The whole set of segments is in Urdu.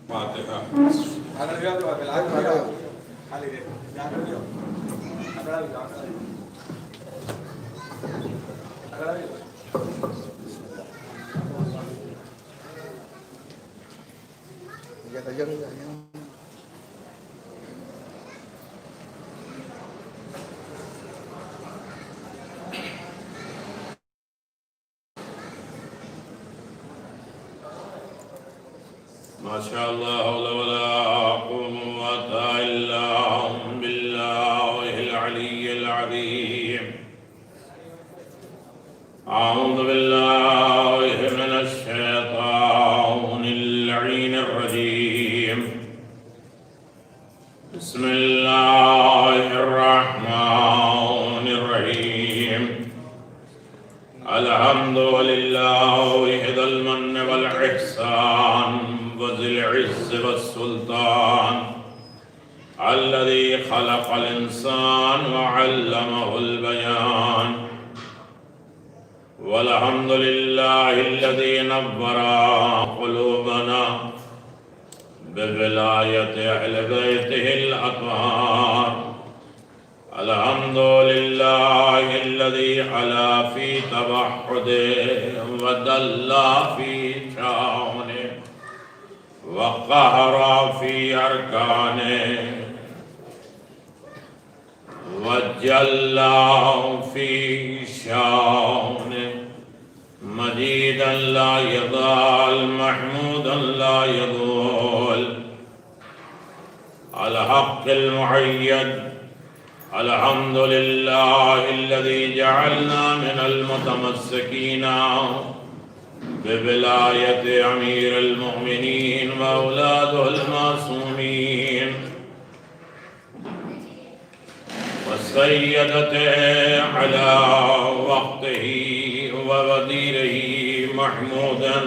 فاتحہ۔ ما شاء اللہ حول ولا قوة الا باللہ العلی العظیم۔ اعوذ باللہ من الشیطان اللعین الرجیم۔ بسم اللہ الرحمن الرحیم۔ الحمد للہ ذی المن والاحسان وذی العز والسلطان الذي خلق الإنسان وعلمه البيان، والحمد لله الذي نور قلوبنا بولاية أهل بيته الأطهار، الحمد لله الذي علا في توحده ودل في شأنه وقهر في أركانه وجل في شأنه، مجيدا لا يضال محمودا لا يضل، الحق المعيد. الحمد لله الذي جعلنا من المتمسكين بولاية أمير المؤمنين وأولاده المعصومين والسيدة على وقته ووزيره محمودا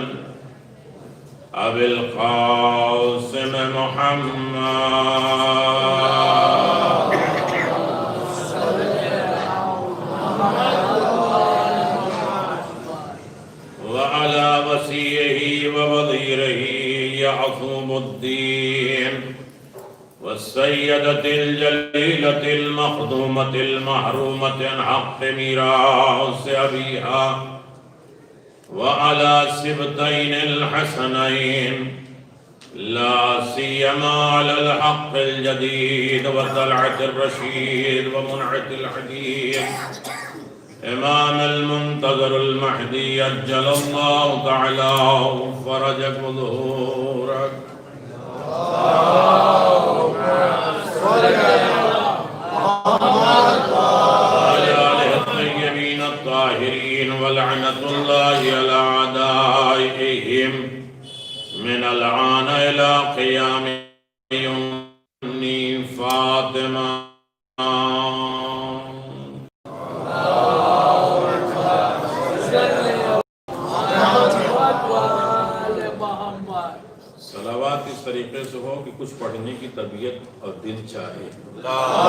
أبي القاسم محمد وعلى وصيه ووزيره يعصوم الدين والسيدة الجليلة المخدومة المحرومة عن حق ميراث أبيها، وعلى سبتين الحسنين لا سيما على الحق الجديد وطلعة الرشيد ومنعة الحديث امام المنتظر المهدي عجل الله تعالى فرجك وظهورك. وعلى آله الطيبين الطاهرين ولعنة الله على أعدائهم من الآن إلى قيام يوم فاطمة. صلوات اس طریقے سے ہو کہ کچھ پڑھنے کی طبیعت اور دل چاہے. اللہم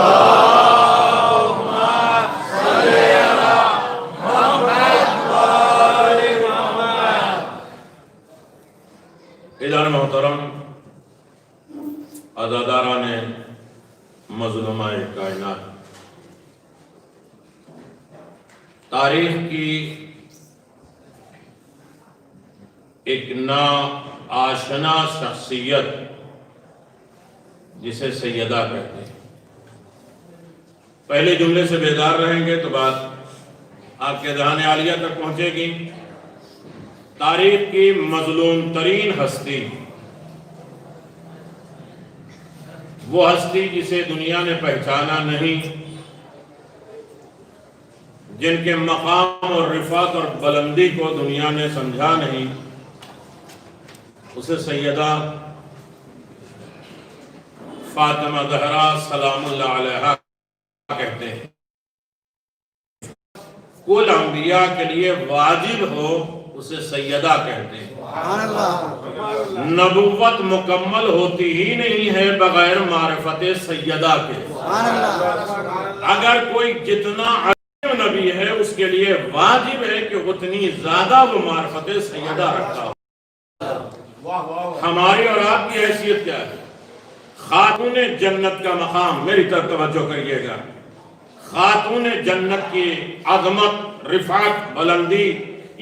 صلی علی محمد وآل محمد. ادارہ محترم، عزاداران مظلومہ کائنات، تاریخ کی ایک نا آشنا شخصیت جسے سیدہ کہتے ہیں، پہلے جملے سے بیدار رہیں گے تو بات آپ کے ذہان عالیہ تک پہنچے گی. تاریخ کی مظلوم ترین ہستی، وہ ہستی جسے دنیا نے پہچانا نہیں، جن کے مقام اور رفعت اور بلندی کو دنیا نے سمجھا نہیں، اسے سیدہ فاطمہ زہرا سلام اللہ علیہا کہتے ہیں. کل انبیاء کے لیے واجب ہو اسے سیدہ کہتے ہیں. نبوت مکمل ہوتی ہی نہیں ہے بغیر معرفت سیدہ کے. اگر کوئی جتنا عظیم نبی ہے اس کے لیے واجب ہے کہ اتنی زیادہ وہ معرفت سیدہ رکھتا ہو. ہماری اور آپ کی حیثیت کیا ہے؟ خاتون جنت کا مقام، میری طرف توجہ کریے گا، خاتون جنت کی عظمت، رفعت، بلندی،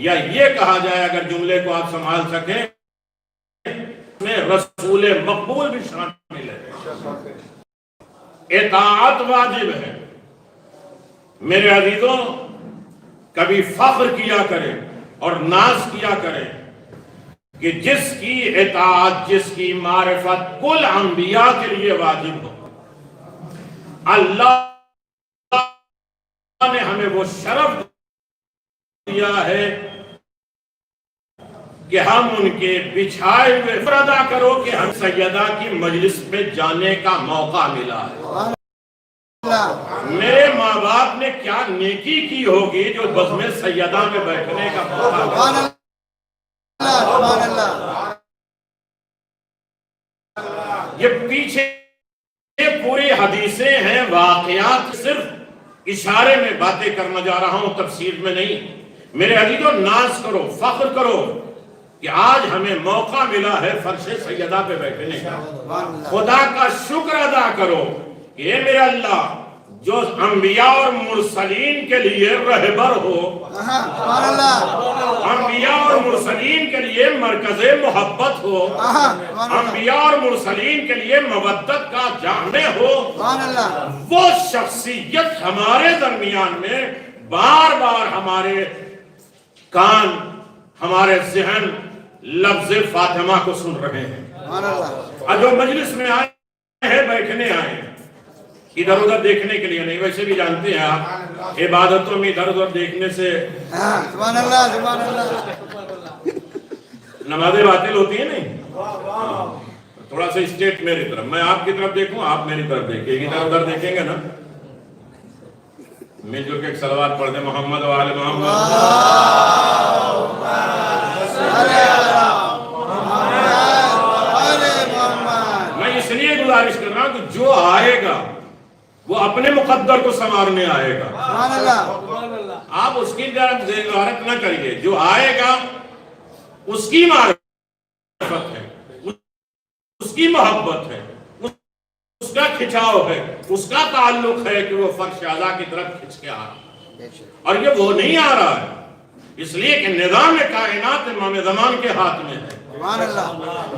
یا یہ کہا جائے اگر جملے کو آپ سنبھال سکیں، میں رسول مقبول بھی شامل ہے، اطاعت واجب ہے۔ میرے عزیزوں، کبھی فخر کیا کریں اور ناز کیا کریں کہ جس کی اطاعت، جس کی معرفت کل انبیاء کے لیے واجب ہو۔ اللہ نے ہمیں وہ شرف دیا ہے کہ ہم ان کے بچھائے ہوئے ادا کرو کہ ہم سیدہ کی مجلس میں جانے کا موقع ملا ہے۔ میرے ماں باپ نے کیا نیکی کی ہوگی جو بزم سیدہ میں بیٹھنے کا موقع ملا۔ یہ پیچھے پوری حدیثیں ہیں، واقعات، صرف اشارے میں باتیں کرنا جا رہا ہوں، تفسیر میں نہیں۔ میرے عزیزو، ناز کرو، فخر کرو کہ آج ہمیں موقع ملا ہے فرش سیدہ پہ بیٹھنے کا۔ خدا کا شکر ادا کرو کہ اے میرا اللہ جو انبیاء اور مرسلین کے لیے رہبر ہو، انبیاء اور مرسلین کے لیے مرکز محبت ہو، انبیاء اور مرسلین کے لیے مودت کا جامع ہو، وہ شخصیت ہمارے درمیان میں بار بار ہمارے کان، ہمارے ذہن لفظ فاطمہ کو سن رہے ہیں۔ جو مجلس میں آئے ہیں، بیٹھنے آئے ہیں، ادھر ادھر دیکھنے کے لیے نہیں، ویسے بھی جانتے ہیں آپ عبادتوں میں ادھر ادھر دیکھنے سے سبحان اللہ، سبحان اللہ، نمازیں باطل ہوتی ہیں نہیں۔ تھوڑا سا اسٹیٹ میری طرف، میں آپ کی طرف دیکھوں، آپ میری طرف دیکھیں، ادھر ادھر دیکھیں گے نا، مل جو کہ ایک صلوات پڑھ دیں، محمد و آل محمد۔ میں اس لیے گزارش کر رہا ہوں کہ جو آئے گا وہ اپنے مقدر کو سنوارنے آئے گا، آپ اس کی غارت نہ کریے۔ جو آئے گا اس کی معرفت ہے، اس کی محبت ہے، اس کا کھچاؤ ہے، اس کا تعلق ہے کہ وہ فرش اعلیٰ کی طرف کھچ کے آ رہا ہے، اور یہ وہ نہیں آ رہا ہے اس لیے کہ نظام کائنات امام زمان کے ہاتھ میں ہے۔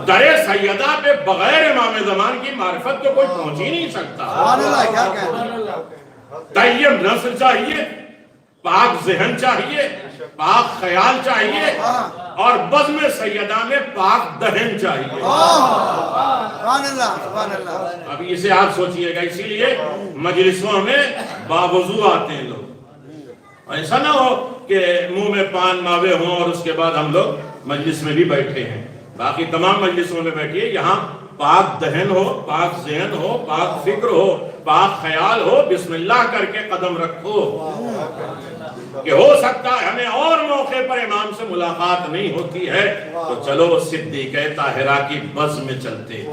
در سیدہ پہ بغیر امام زمان کی معرفت تو کوئی پہنچ ہی نہیں سکتا۔ طیب نصر چاہیے، پاک ذہن چاہیے، پاک خیال چاہیے، اور بزم سیدہ میں پاک دہن چاہیے۔ اب اسے آپ سوچئے گا، اسی لیے مجلسوں میں باوضو آتے ہیں لوگ۔ ایسا نہ ہو کہ منہ میں پان ماوے ہوں اور اس کے بعد ہم لوگ مجلس میں بھی بیٹھے ہیں۔ باقی تمام مجلسوں میں بیٹھیے، یہاں پاک دہن ہو، پاک ذہن ہو، پاک فکر ہو، پاک خیال ہو، بسم اللہ کر کے قدم رکھو کہ ہو سکتا ہے ہمیں اور موقع پر امام سے ملاقات نہیں ہوتی ہے تو چلو صدیقہ طاہرہ کی بز میں چلتے۔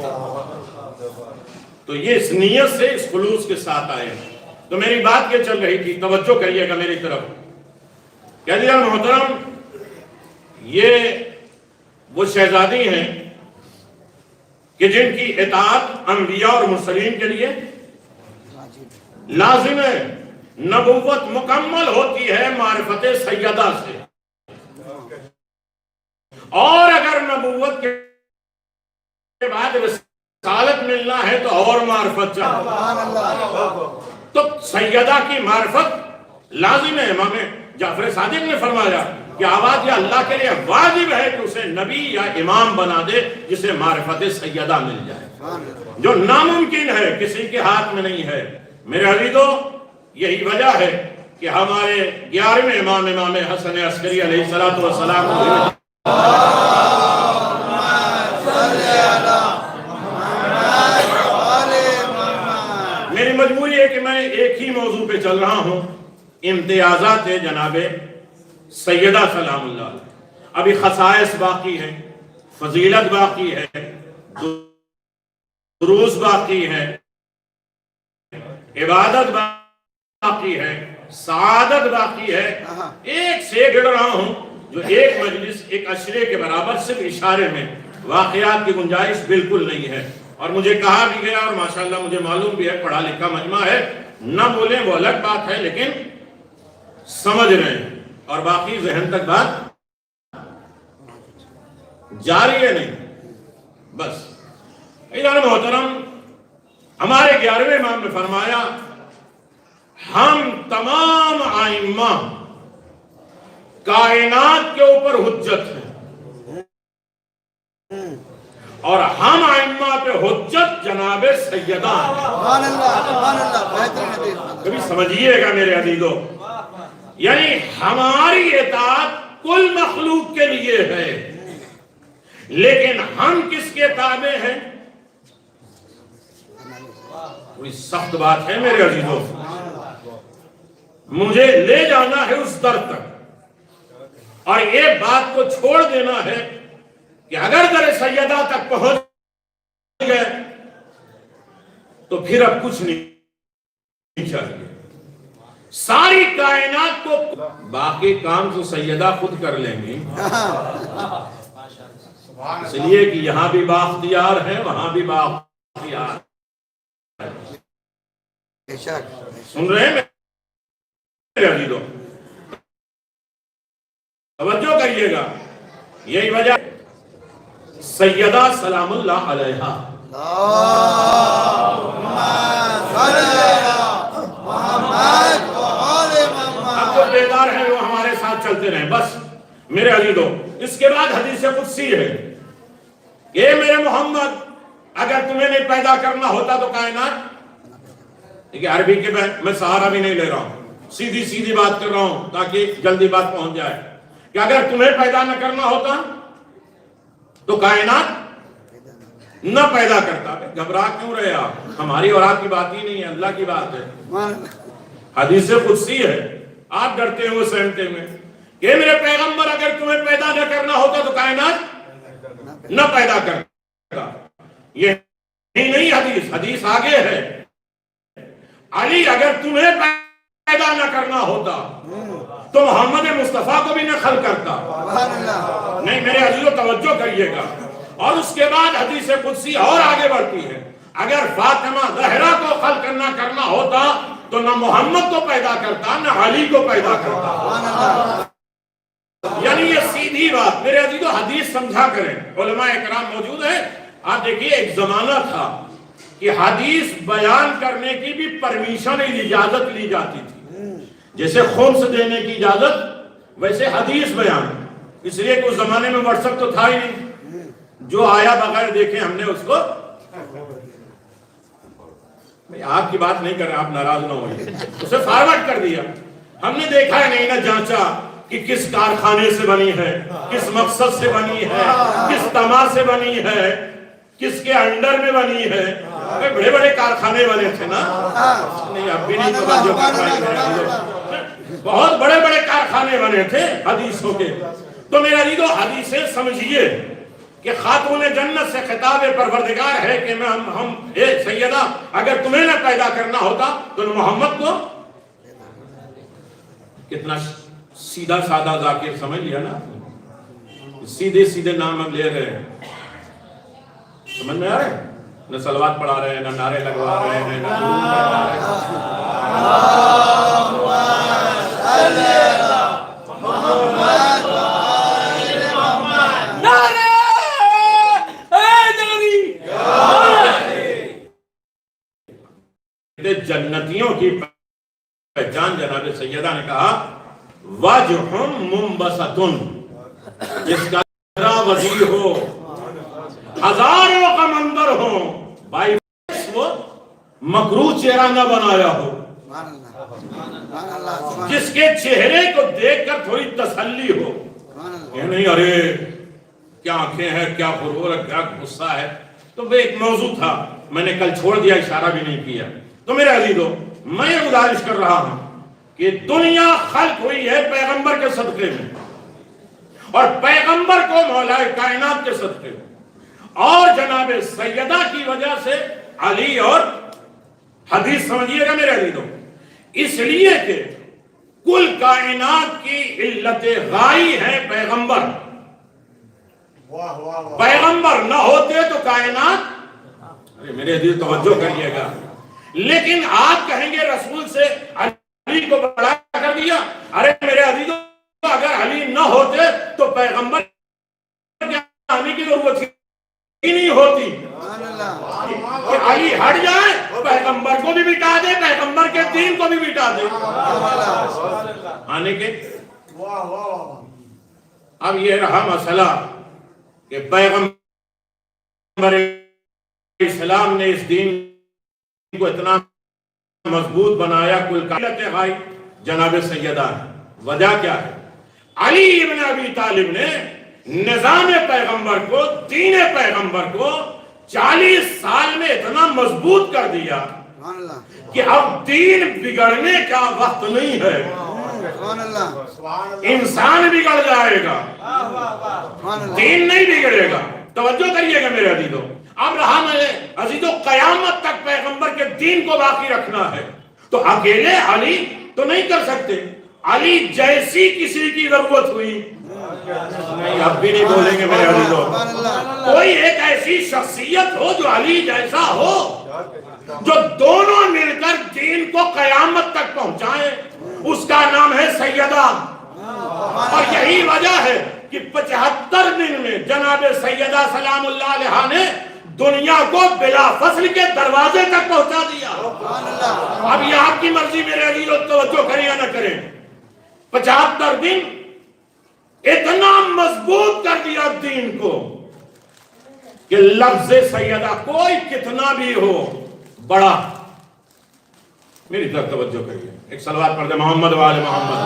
تو یہ اس نیت سے، اس خلوص کے ساتھ آئے ہیں۔ تو میری بات یہ چل رہی تھی، توجہ کریے گا میری طرف۔ کہہ دیا محترم، یہ وہ شہزادی ہیں کہ جن کی اطاعت انبیاء اور مرسلین کے لیے لازم ہے۔ نبوت مکمل ہوتی ہے معرفت سیدہ سے، اور اگر نبوت کے بعد رسالت ملنا ہے تو اور معرفت چاہیے۔ تو سیدہ کی معرفت لازم ہے۔ امام جعفر صادق نے فرمایا کہ آواز یا اللہ کے لیے واجب ہے کہ اسے نبی یا امام بنا دے جسے معرفت سیدہ مل جائے، جو ناممکن ہے، کسی کے ہاتھ میں نہیں ہے۔ میرے عزیزو، یہی وجہ ہے کہ ہمارے 11ویں امام حسن عسکری علیہ السلام میری مجبوری ہے کہ میں ایک ہی موضوع پہ چل رہا ہوں، امتیازات جناب سیدہ سلام اللہ علیہ۔ ابھی خصائص باقی ہے، فضیلت باقی ہے، دروس باقی ہے، عبادت باقی ہے، سعادت باقی ہے۔ ایک سے گڑ رہا ہوں جو ایک مجلس، ایک عشرے کے برابر صرف اشارے میں واقعات کی گنجائش بالکل نہیں ہے. اور مجھے کہا بھی گیا اور ماشاءاللہ مجھے معلوم بھی ہے پڑھا لکھا مجمع ہے, نہ بولیں وہ الگ بات ہے لیکن سمجھ رہے ہیں اور باقی ذہن تک بات جاری ہے نہیں بس. ایمان محترم, ہمارے 11ویں امام نے فرمایا ہم تمام ائمہ کائنات کے اوپر حجت ہیں اور ہم ائمہ پہ حجت جناب سیدہ ہیں. سبحان اللہ بہترین حدیث. کبھی سمجھیے گا میرے عزیزو, یعنی ہماری اطاعت کل مخلوق کے لیے ہے لیکن ہم کس کے تابع ہیں؟ کوئی سخت بات ہے میرے عزیزو, مجھے لے جانا ہے اس در تک اور یہ بات کو چھوڑ دینا ہے کہ اگر در سیدہ تک پہنچ گئے تو پھر اب کچھ نہیں چاہیے. ساری کائنات کو, باقی کام تو سیدہ خود کر لیں گی, اس لیے کہ یہاں بھی بااختیار ہے وہاں بھی بااختیار ہے. سن رہے ہیں میرے عزیزو؟ توجہ کریے گا, یہی وجہ سیدہ سلام اللہ علیہا اب جو بیدار ہیں وہ ہمارے ساتھ چلتے رہیں بس میرے عزیزو. اس کے بعد حدیث قدسی ہے کہ اے میرے محمد, اگر تمہیں نہیں پیدا کرنا ہوتا تو کائنات, دیکھیں عربی کے میں سہارا بھی نہیں لے رہا ہوں, سیدھی بات کر رہا ہوں تاکہ جلدی بات پہنچ جائے, کہ اگر تمہیں پیدا نہ کرنا ہوتا تو کائنات نہ پیدا کرتا. گھبرا کیوں رہے آپ؟ ہماری اور آپ کی بات ہی نہیں ہے, اللہ کی بات ہے. حدیث قدسی ہے, آپ ڈرتے ہیں وہ سہمتے میں کہ میرے پیغمبر اگر تمہیں پیدا نہ کرنا ہوتا تو کائنات نہ پیدا کرتا. یہ نہیں حدیث آگے ہے, علی اگر تمہیں پیدا نہ کرنا ہوتا تو محمد مصطفیٰ کو بھی نہ خلق کرتا. نہیں میرے عزیزو توجہ کریے گا. اور اس کے بعد حدیث قدسی اور آگے بڑھتی ہے, اگر فاطمہ زہرا کو خلق کرنا ہوتا تو نہ محمد کو پیدا کرتا نہ علی کو پیدا کرتا. یعنی یہ سیدھی بات میرے عزیزو, حدیث سمجھا کریں. علماء اکرام موجود ہیں, آپ دیکھیے ایک زمانہ تھا کہ حدیث بیان کرنے کی بھی پرمیشن اجازت لی جاتی تھی, جیسے خمس دینے کی اجازت ویسے حدیث بیان. اس لیے کہ اس زمانے میں واٹس ایپ تو تھا ہی نہیں, جو آیا بغیر دیکھیں ہم نے اس کو, آپ کی بات نہیں کر رہے, آپ ناراض نہ ہوئے, اسے فارورڈ کر دیا. ہم نے دیکھا ہے نہیں نہ جانچا کہ کس کارخانے سے بنی ہے, کس مقصد سے بنی ہے, کس تما سے بنی ہے, کس کے انڈر میں بنی ہے. بڑے بڑے کارخانے بنے تھے نا, نہیں اب بھی نہیں توجہ کر رہے, بہت بڑے بڑے کارخانے بنے تھے حدیثوں کے. تو میرا عزیزو حدیثیں سمجھیے کہ خاتون جنت سے خطاب پروردگار ہے کہ ہم اے سیدہ اگر تمہیں نہ پیدا کرنا ہوتا تو محمد کو. کتنا سیدھا سادہ ذاکر, سمجھ لیا نا, سیدھے نام ہم لے رہے ہیں, سمجھ میں آ رہے ہیں, نہ صلوات پڑھا رہے ہیں نہ نعرے لگوا رہے ہیں نہ جنتیوں کی پہچان جناب سیدہ نے کہا وجہم منبسطن, جس کا چہرہ وسیع ہو, ہزاروں کا منظر ہو, بائی وہ مکروہ چہرہ نہ بنایا ہو, جس کے چہرے کو دیکھ کر تھوڑی تسلی ہو, یہ نہیں ارے کیا آنکھیں ہیں, کیا غرور ہے, کیا غصہ ہے. تو وہ ایک موضوع تھا, میں نے کل چھوڑ دیا, اشارہ بھی نہیں کیا. تو میرے عزیزو میں یہ گزارش کر رہا ہوں کہ دنیا خلق ہوئی ہے پیغمبر کے صدقے میں, اور پیغمبر کو مولا کائنات کے صدقے میں, اور جناب سیدہ کی وجہ سے علی, اور حدیث سمجھیے گا میرے عزیزو, اس لیے کہ کل کائنات کی علت غائی ہے پیغمبر. پیغمبر نہ ہوتے تو کائنات، میرے دل توجہ کریے گا، لیکن آپ کہیں گے رسول سے علی کو بڑا کر دیا. ارے میرے عزیزو، اگر علی نہ ہوتے تو پیغمبر کے آنے کی ضرورت ہی نہیں ہوتی. کہ علی ہٹ جائے، پیغمبر کو بھی مٹا دے، پیغمبر کے دین کو بھی مٹا دے. آنے کے اب یہ رہا مسئلہ کہ پیغمبر اسلام نے اس دین کو اتنا مضبوط بنایا، کل قائلت غائی جناب سیدہ ہے. وجہ کیا ہے؟ علی ابن ابی طالب نے نظام پیغمبر کو، دین پیغمبر کو 40 سال میں اتنا مضبوط کر دیا کہ اب دین بگڑنے کا وقت نہیں ہے. انسان بگڑ جائے گا، دین نہیں بگڑے گا. توجہ کریے گا میرے عزیزو. اب رہا میرے عزیزو، قیامت تک پیغمبر کے دین کو باقی رکھنا ہے تو اکیلے علی تو نہیں کر سکتے. علی جیسی کسی کی ضرورت ہوئی نہیں، اب بھی نہیں بولیں گے میرے عزیزو. کوئی ایک ایسی شخصیت ہو جو علی جیسا ہو، جو دونوں مل کر دین کو قیامت تک پہنچائے، اس کا نام ہے سیدہ. اور یہی وجہ ہے کہ 75 دن میں جناب سیدہ سلام اللہ علیہا نے دنیا کو بلا فصل کے دروازے تک پہنچا دیا. اب یہ آپ کی مرضی میرے عزیزو، توجہ کریں یا نہ کریں. 75 دن اتنا مضبوط کر دیا دین کو کہ لفظ سیدہ کوئی کتنا بھی ہو بڑا. میری طرف توجہ کریے، ایک صلوات پڑھ دے محمد و آل محمد.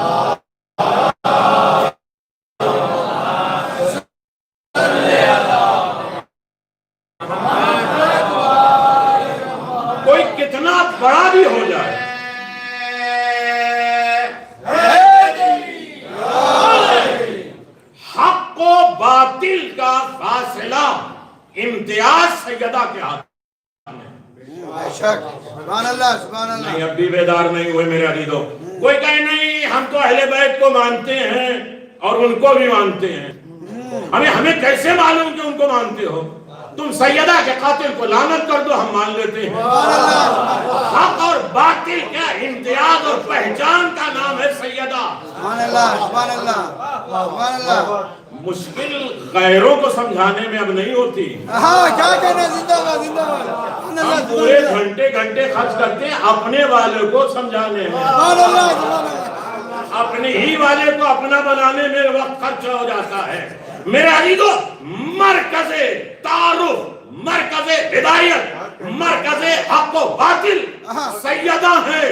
کوئی کتنا بڑا بھی ہو جائے، حق و باطل کا فاصلہ امتیاز سیدہ کے ہاتھ. سبحان اللہ سبحان اللہ. نہیں، اب بھی بیدار نہیں ہوئے میرے عزیزو. کوئی کہے نہیں ہم تو اہل بیت کو مانتے ہیں اور ان کو بھی مانتے ہیں. ہمیں کیسے معلوم کہ ان کو مانتے ہو؟ تم سیدہ کے قاتل کو لعنت کر دو، ہم مان لیتے ہیں. حق اور باطل کا امتیاز اور پہچان کا نام ہے سیدہ. سبحان اللہ سبحان اللہ سبحان اللہ. مشکل غیروں کو سمجھانے میں اب نہیں ہوتی. ہاں کیا کہنا، زندہ باد زندہ باد. ہم پورے گھنٹے خرچ کرتے ہیں اپنے والے کو سمجھانے میں. سبحان اللہ سبحان اللہ. اپنے ہی والے کو اپنا بنانے میں وقت خرچ ہو جاتا ہے. میرے عزیزو، مرکز تعارف، مرکز ہدایت، مرکز حق و باطل سیدہ ہے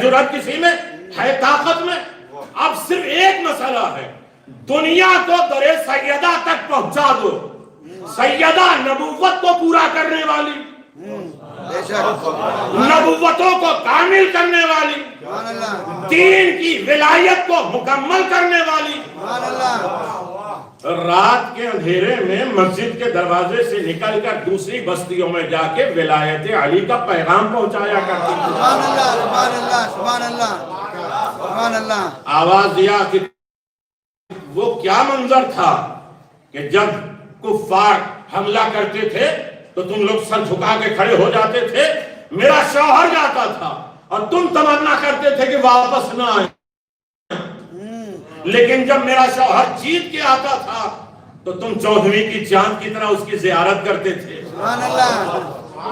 جرأت کسی میں، ہے طاقت میں. اب صرف ایک مسئلہ ہے، دنیا کو در سیدہ تک پہنچا دو. سیدہ نبوت کو پورا کرنے والی، نبوتوں کو کامل کرنے والی، دین کی ولایت کو مکمل کرنے والی. رات کے اندھیرے میں مسجد کے دروازے سے نکل کر دوسری بستیوں میں جا کے ولایت علی کا پیغام پہنچایا کرتی تھی. سبحان اللہ سبحان اللہ سبحان اللہ سبحان اللہ. آواز دیا کہ وہ کیا منظر تھا کہ جب کفار حملہ کرتے تھے تو تم لوگ سر جھکا کے کھڑے ہو جاتے تھے. میرا شوہر جاتا تھا اور تم تمنا کرتے تھے کہ واپس نہ آئے، لیکن جب میرا شوہر جیت کے آتا تھا تو تم 14ویں کی چاند کی طرح اس کی زیارت کرتے تھے. سبحان اللہ.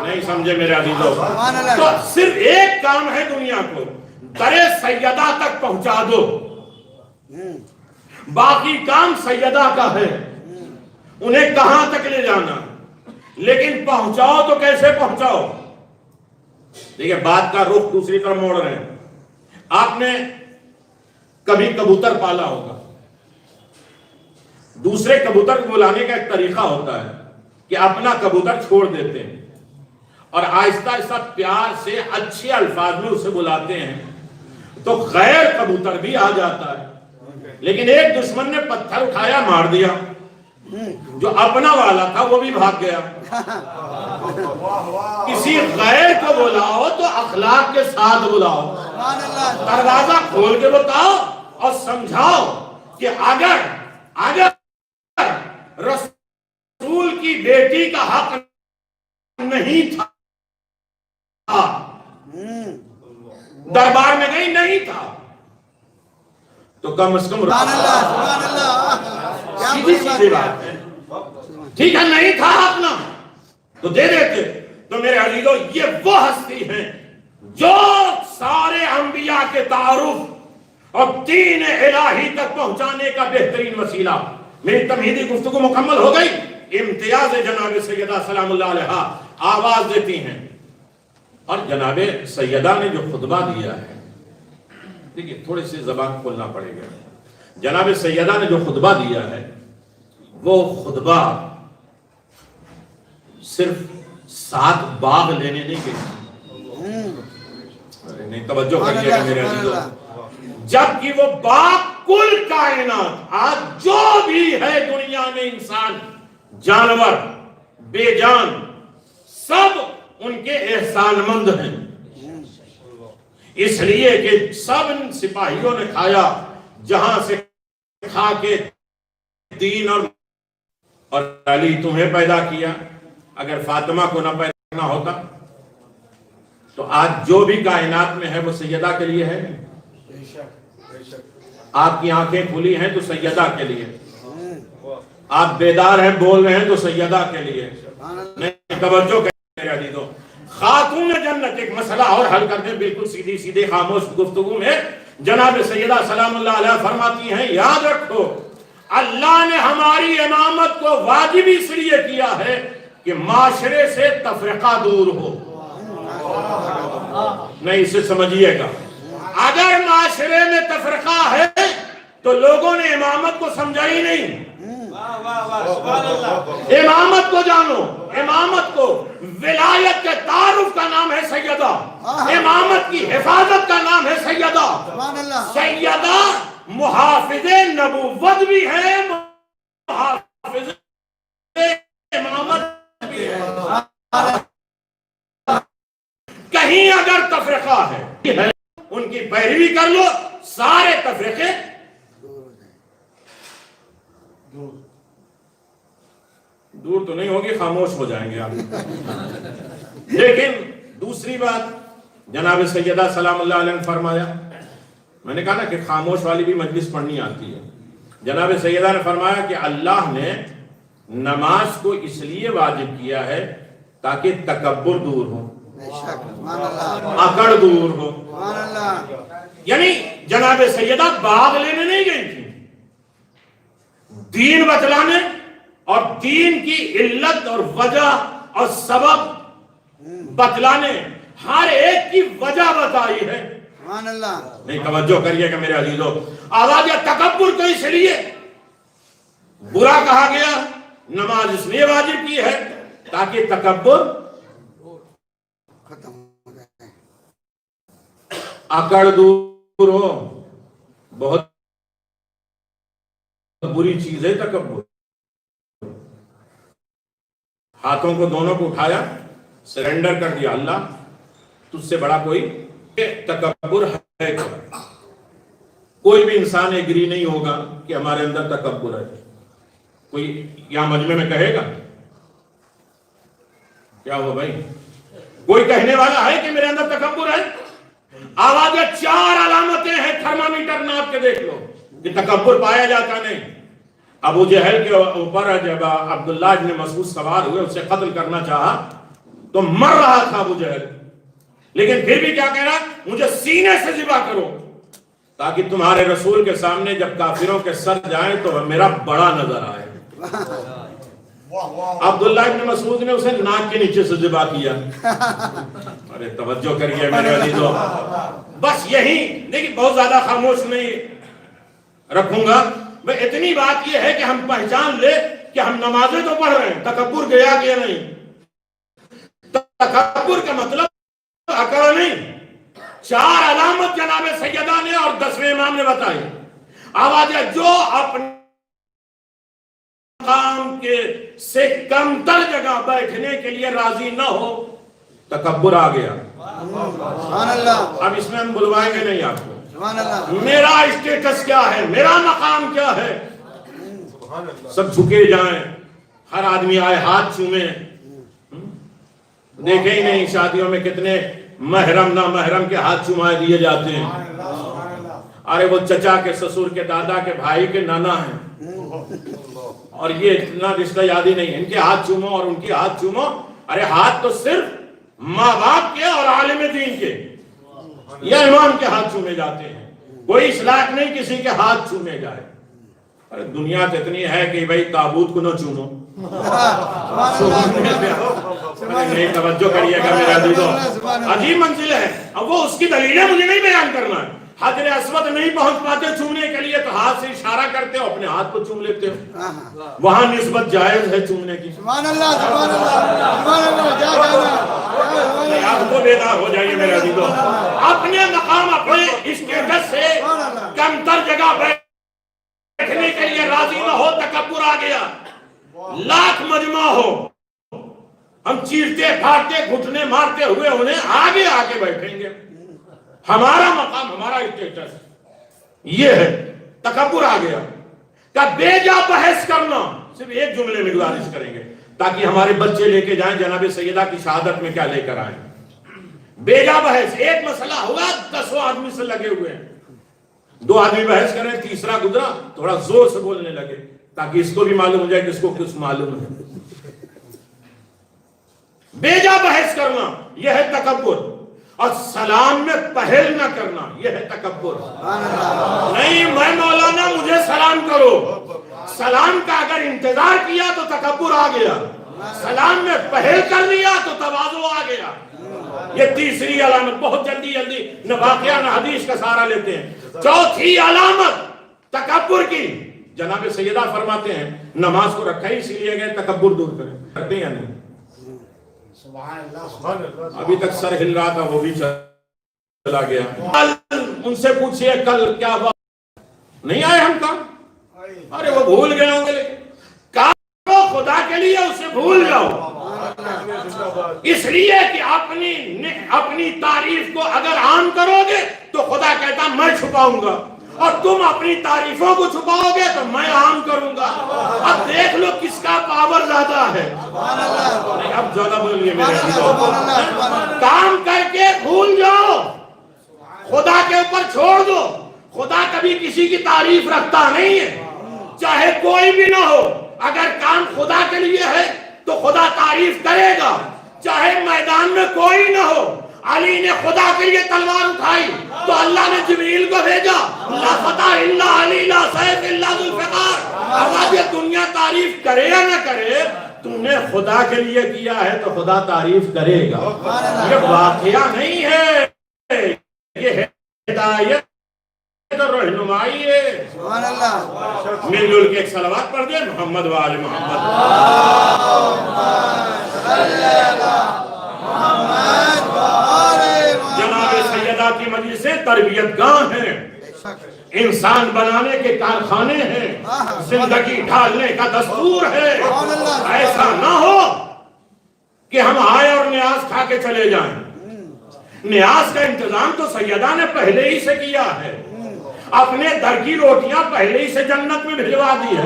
نہیں سمجھے میرے عزیزو؟ سبحان اللہ. تو صرف ایک کام ہے دنیا کو، در سیدہ تک پہنچا دو. باقی کام سیدہ کا ہے، انہیں کہاں تک لے جانا، لیکن پہنچاؤ تو کیسے پہنچاؤ. دیکھیں بات کا رخ دوسری طرف موڑ رہے ہیں. آپ نے کبھی کبوتر پالا ہوگا. دوسرے کبوتر کو بلانے کا ایک طریقہ ہوتا ہے کہ اپنا کبوتر چھوڑ دیتے ہیں اور آہستہ آہستہ پیار سے اچھے الفاظ میں اسے بلاتے ہیں تو غیر کبوتر بھی آ جاتا ہے. لیکن ایک دشمن نے پتھر اٹھایا مار دیا، جو اپنا والا تھا وہ بھی بھاگ گیا. کسی غیر کو بلاؤ تو اخلاق کے ساتھ بلاؤ، دروازہ کھول کے بتاؤ اور سمجھاؤ کہ اگر رسول کی بیٹی کا حق نہیں تھا، دربار میں گئی نہیں تھا، تو کم از کم سبحان اللہ سبحان اللہ، کیا سیدھی بڑی سیدھی بات بات ہے، ٹھیک ہے نہیں تھا اپنا تو دے دیتے۔ تو میرے عزیزو یہ وہ ہستی ہیں جو سارے انبیاء کے تعارف اور دین الہی تک پہنچانے کا بہترین وسیلہ۔ میری تمہیدی گفتگو مکمل ہو گئی، امتیاز جناب سیدہ سلام اللہ علیہا آواز دیتی ہیں، اور جناب سیدہ نے جو خطبہ دیا ہے، دیکھیے تھوڑی سی زبان کھولنا پڑے گا، جناب سیدہ نے جو خطبہ دیا ہے وہ خطبہ صرف 7 باغ لینے نہیں گئی، نہیں توجہ کریے گا میرے عزیزو، جبکہ وہ باغ کل کائنات، آج جو بھی ہے دنیا میں انسان جانور بے جان سب ان کے احسان مند ہیں، اس لیے کہ سب ان سپاہیوں نے کھایا جہاں سے کھا کے دین اور علی تمہیں پیدا کیا، اگر فاطمہ کو نہ پیدا کرنا ہوتا تو آج جو بھی کائنات میں ہے وہ سیدہ کے لیے ہے، آپ کی آنکھیں کھلی ہیں تو سیدہ کے لیے، آپ بیدار ہیں بول رہے ہیں تو سیدہ کے لیے، نہیں توجہ کریں میرے عزیزو۔ خاتون جنت ایک مسئلہ اور حل کرتے ہیں بالکل سیدھی سیدھی خاموش گفتگو میں، جناب سیدہ سلام اللہ علیہ فرماتی ہیں یاد رکھو اللہ نے ہماری امامت کو واجب اس لیے کیا ہے کہ معاشرے سے تفرقہ دور ہو، نہیں اسے سمجھیے گا، اگر معاشرے میں تفرقہ ہے تو لوگوں نے امامت کو سمجھا ہی نہیں، امامت کو جانو، امامت کو ولایت کے تعارف کا نام ہے سیدہ، امامت کی حفاظت کا نام ہے سیدہ، سیدہ محافظ نبوت بھی ہے، محافظ امامت بھی ہے، کہیں اگر تفرقہ ہے ان کی پیروی کر لو، سارے تفرقے دور تو نہیں ہوگی، خاموش ہو جائیں گے آپ۔ لیکن دوسری بات جناب سیدہ سلام اللہ علیہ نے فرمایا، میں نے کہا نا کہ خاموش والی بھی مجلس پڑھنی آتی ہے، جناب سیدہ نے فرمایا کہ اللہ نے نماز کو اس لیے واجب کیا ہے تاکہ تکبر دور ہو، اکڑ دور ہو، یعنی جناب سیدہ باغ لینے نہیں گئی تھی، دین بتلانے اور دین کی علت اور وجہ اور سبب بتلانے، ہر ایک کی وجہ بتائی ہے، نہیں توجہ کریے کہ میرے عزیزو، آواز تکبر تو اس لیے برا کہا گیا، نماز اس لیے واجب کی ہے تاکہ تکبر اکڑ دور ہو، بہت بری چیز ہے تکبر، ہاتھوں کو دونوں کو اٹھایا، سرنڈر کر دیا، اللہ تجھ سے بڑا کوئی، تکبر ہے کیا؟ کوئی بھی انسان ایگری نہیں ہوگا کہ ہمارے اندر تکبر ہے، کوئی یہاں مجمع میں کہے گا کیا ہوا بھائی؟ کوئی کہنے والا ہے کہ میرے اندر تکبر ہے؟ آوازیں 4 علامتیں ہیں، تھرمامیٹر ناپ کے دیکھ لو کہ تکبر پایا جاتا نہیں۔ ابو جہل کے اوپر جب عبداللہ ابن مسعود سوار ہوئے، اسے قتل کرنا چاہا تو مر رہا تھا ابو جہل، لیکن پھر بھی کیا کہہ رہا؟ مجھے سینے سے ذبح کرو تاکہ تمہارے رسول کے سامنے جب کافروں کے سر جائیں تو میرا بڑا نظر آئے۔ عبداللہ ابن مسعود نے اسے ناک کے نیچے سے ذبح کیا۔ ارے توجہ کریے میرے عزیزو، بس یہی دیکھیں، بہت زیادہ خاموش نہیں رکھوں گا، میں اتنی بات یہ ہے کہ ہم پہچان لے کہ ہم نمازیں تو پڑھ رہے ہیں، تکبر گیا کہ نہیں، تکبر کا مطلب اکڑ نہیں۔ 4 علامت جناب سیدہ نے اور 10ویں امام نے بتائی، آواز ہے جو اپنے مقام کے سے کم تر جگہ بیٹھنے کے لیے راضی نہ ہو، تکبر آ گیا۔ اب اس میں ہم بلوائیں گے نہیں آپ کو، میرا اسٹیٹس کیا ہے، میرا مقام کیا ہے، سب جھکے جائیں، ہر آدمی آئے ہاتھ چومے. دیکھیں ہی نہیں شادیوں میں کتنے محرم نہ محرم کے ہاتھ چومائے دیے جاتے ہیں. ارے وہ چچا کے، سسر کے، دادا کے، بھائی کے، نانا ہیں، اور یہ اتنا رشتہ یادی نہیں. ان کے ہاتھ چومو اور ان کے ہاتھ چومو. ارے ہاتھ تو صرف ماں باپ کے اور عالم دین کے یا امام کے ہاتھ چومے جاتے ہیں. کوئی اصلاح نہیں کسی کے ہاتھ چومے جائے. ارے دنیا تو اتنی ہے کہ بھائی تابوت کو نہ چومو. نہیں توجہ کریے گا میرے عزیزو، عجیب منزل ہے. اب وہ اس کی دلیلیں مجھے نہیں بیان کرنا ہے. حجر اسود نہیں پہنچ پاتے چومنے کے لیے تو ہاتھ سے اشارہ کرتے ہو، اپنے ہاتھ کو چوم لیتے ہو. وہاں نسبت جائز ہے چومنے کی. سبحان اللہ، سبحان اللہ، سبحان اللہ. کیا کہنا، آپ کو بیدار ہو جائیے میرے عزیزو. اپنے مقام، اپنے اسٹیٹس سے کمتر جگہ بیٹھنے کے لیے راضی نہ ہو. تکبر آ گیا. لاکھ مجمع ہو، ہم چیرتے پھاڑتے گھٹنے مارتے ہوئے انہیں آگے آگے بیٹھیں گے. ہمارا مقام، ہمارا اسٹیٹس یہ ہے. تکبر آ گیا. کہ بے جا بحث کرنا. صرف ایک جملے میں گزارش کریں گے تاکہ ہمارے بچے لے کے جائیں جناب سیدہ کی شہادت میں کیا لے کر آئیں. بے جا بحث. ایک مسئلہ ہوا، 10 آدمی سے لگے ہوئے ہیں. 2 آدمی بحث کریں، تیسرا گزرا تھوڑا زور سے بولنے لگے تاکہ اس کو بھی معلوم ہو جائے کہ اس کو کچھ معلوم ہے. بے جا بحث کرنا یہ ہے تکبر. اور سلام میں پہل نہ کرنا یہ ہے تکبر. نہیں میں مولانا مجھے سلام کرو. سلام کا اگر انتظار کیا تو تکبر آ گیا. سلام میں پہل کر لیا تو تواضع آ گیا. یہ تیسری علامت. بہت جلدی نہ واقعہ نہ حدیث کا سہارا لیتے ہیں. چوتھی علامت تکبر کی جناب سیدہ فرماتے ہیں نماز کو رکھا ہی اسی لیے گئے تکبر دور کریں. کرتے ہیں یا نہیں؟ ابھی تک سر ہل رہا تھا، وہ بھی چلا گیا. ان سے پوچھئے کل کیا ہوا؟ نہیں آئے ہم کام. ارے وہ بھول گئے ہوں گے. کام کو خدا کے لیے اسے بھول جاؤ. اس لیے کہ اپنی تعریف کو اگر عام کرو گے تو خدا کہتا میں چھپاؤں گا، اور تم اپنی تعریفوں کو چھپاؤ گے تو میں عام کروں گا. اب دیکھ لو کس کا پاور زیادہ ہے. اب زیادہ بولیے میرے عزیزو. کام کر کے بھول جاؤ، خدا کے اوپر چھوڑ دو. خدا کبھی کسی کی تعریف رکھتا نہیں ہے، چاہے کوئی بھی نہ ہو. اگر کام خدا کے لیے ہے تو خدا تعریف کرے گا، چاہے میدان میں کوئی نہ ہو. علی نے خدا کے لیے تلوار اٹھائی تو اللہ نے جبریل کو بھیجا، لا فتح الا علی لا سیف الا ذو الفقار. اب یہ دنیا تعریف کرے یا نہ کرے، تم نے خدا کے لیے کیا ہے تو خدا تعریف کرے گا. یہ واقعہ نہیں ہے، یہ ہدایت اور رہنمائی ہے. سبحان اللہ. مل جل کے ایک صلوات پڑھ دیں محمد و آل محمد. جناب سیدہ کی مجلسیں تربیت گاہ ہیں، انسان بنانے کے کارخانے ہیں، زندگی ڈھالنے کا دستور ہے. ایسا نہ ہو کہ ہم آئے اور نیاز کھا کے چلے جائیں. نیاز کا انتظام تو سیدہ نے پہلے ہی سے کیا ہے. اپنے در کی روٹیاں پہلے ہی سے جنت میں بھجوا دی ہے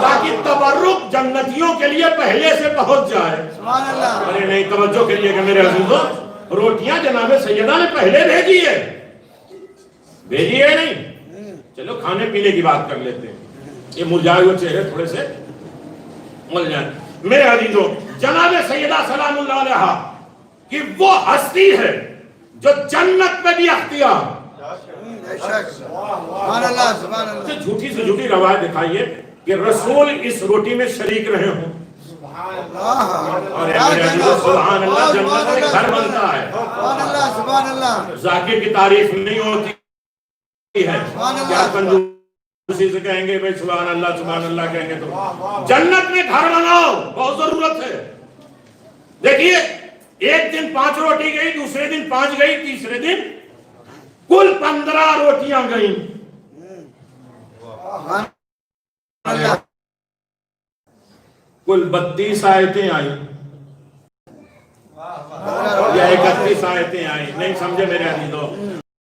تاکہ تبرک جنتیوں کے لیے پہلے سے پہنچ جائے. ارے نہیں توجہ کے لیے کہ میرے عزیزو، روٹیاں جناب سیدہ نے پہلے بھیجی ہے. بھیجی ہے نہیں؟ چلو کھانے پینے کی بات کر لیتے ہیں. یہ مرجھائے ہوئے چہرے تھوڑے سے مل جائیں. میرے عزیزو، جناب سیدہ سلام اللہ علیہا کہ وہ ہستی ہے جو جنت میں بھی اختیار. سبحان اللہ، سبحان اللہ. جھوٹی سے جھوٹی روایت دکھائیے کہ رسول اس روٹی میں شریک رہے ہوں. اور سبحان اللہ، جنت میں گھر بنتا ہے. سبحان اللہ، سبحان اللہ. ذاکر کی تعریف نہیں ہوتی ہے. کیا کنجوسی سے کہیں گے بھائی سبحان اللہ کہیں گے تو جنت میں گھر بناؤ، بہت ضرورت ہے. دیکھیے ایک دن 5 روٹی گئی، دوسرے دن 5 گئی، تیسرے دن کل 15 روٹیاں گئیں. کل 32 آیتیں آئیں یا 31 آیتیں آئیں. نہیں سمجھے میرے عزیزو؟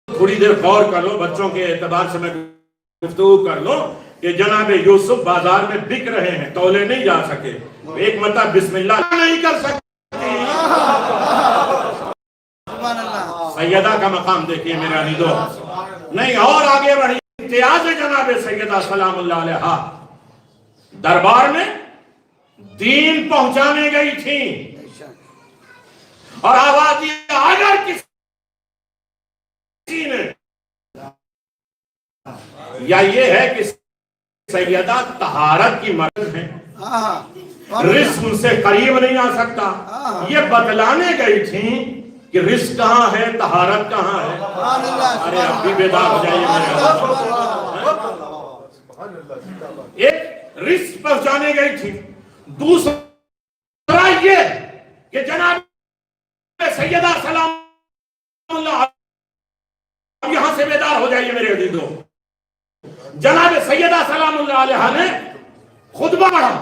تھوڑی دیر غور کر لو، بچوں کے اعتبار سے میں گفتگو کر لو کہ جناب یوسف بازار میں بک رہے ہیں، تولے نہیں جا سکے، ایک مرتبہ بسم اللہ نہیں کر سکتے۔ سیدہ کا مقام دیکھیے میرے عزیزو، نہیں اور آگے بڑھی امتیاز جناب سیدہ سلام اللہ علیہا دربار میں دین پہنچانے گئی تھیں، اور آواز یہ اگر کسی نے، یا یہ ہے کہ سیدہ طہارت کی مرد ہیں، رزق ان سے قریب نہیں آ سکتا، یہ بتلانے گئی تھیں کہ رزق کہاں ہے، طہارت کہاں ہے۔ ارے اب بھی بیدار ہو جائیے میرے، ایک رزق پہنچانے گئی تھی، دوسرا یہ کہ جناب سیدہ سلام اللہ، اب یہاں سے بیدار ہو جائیے میرے عزیزو، جناب سیدہ سلام اللہ علیہ نے خطبہ پڑھا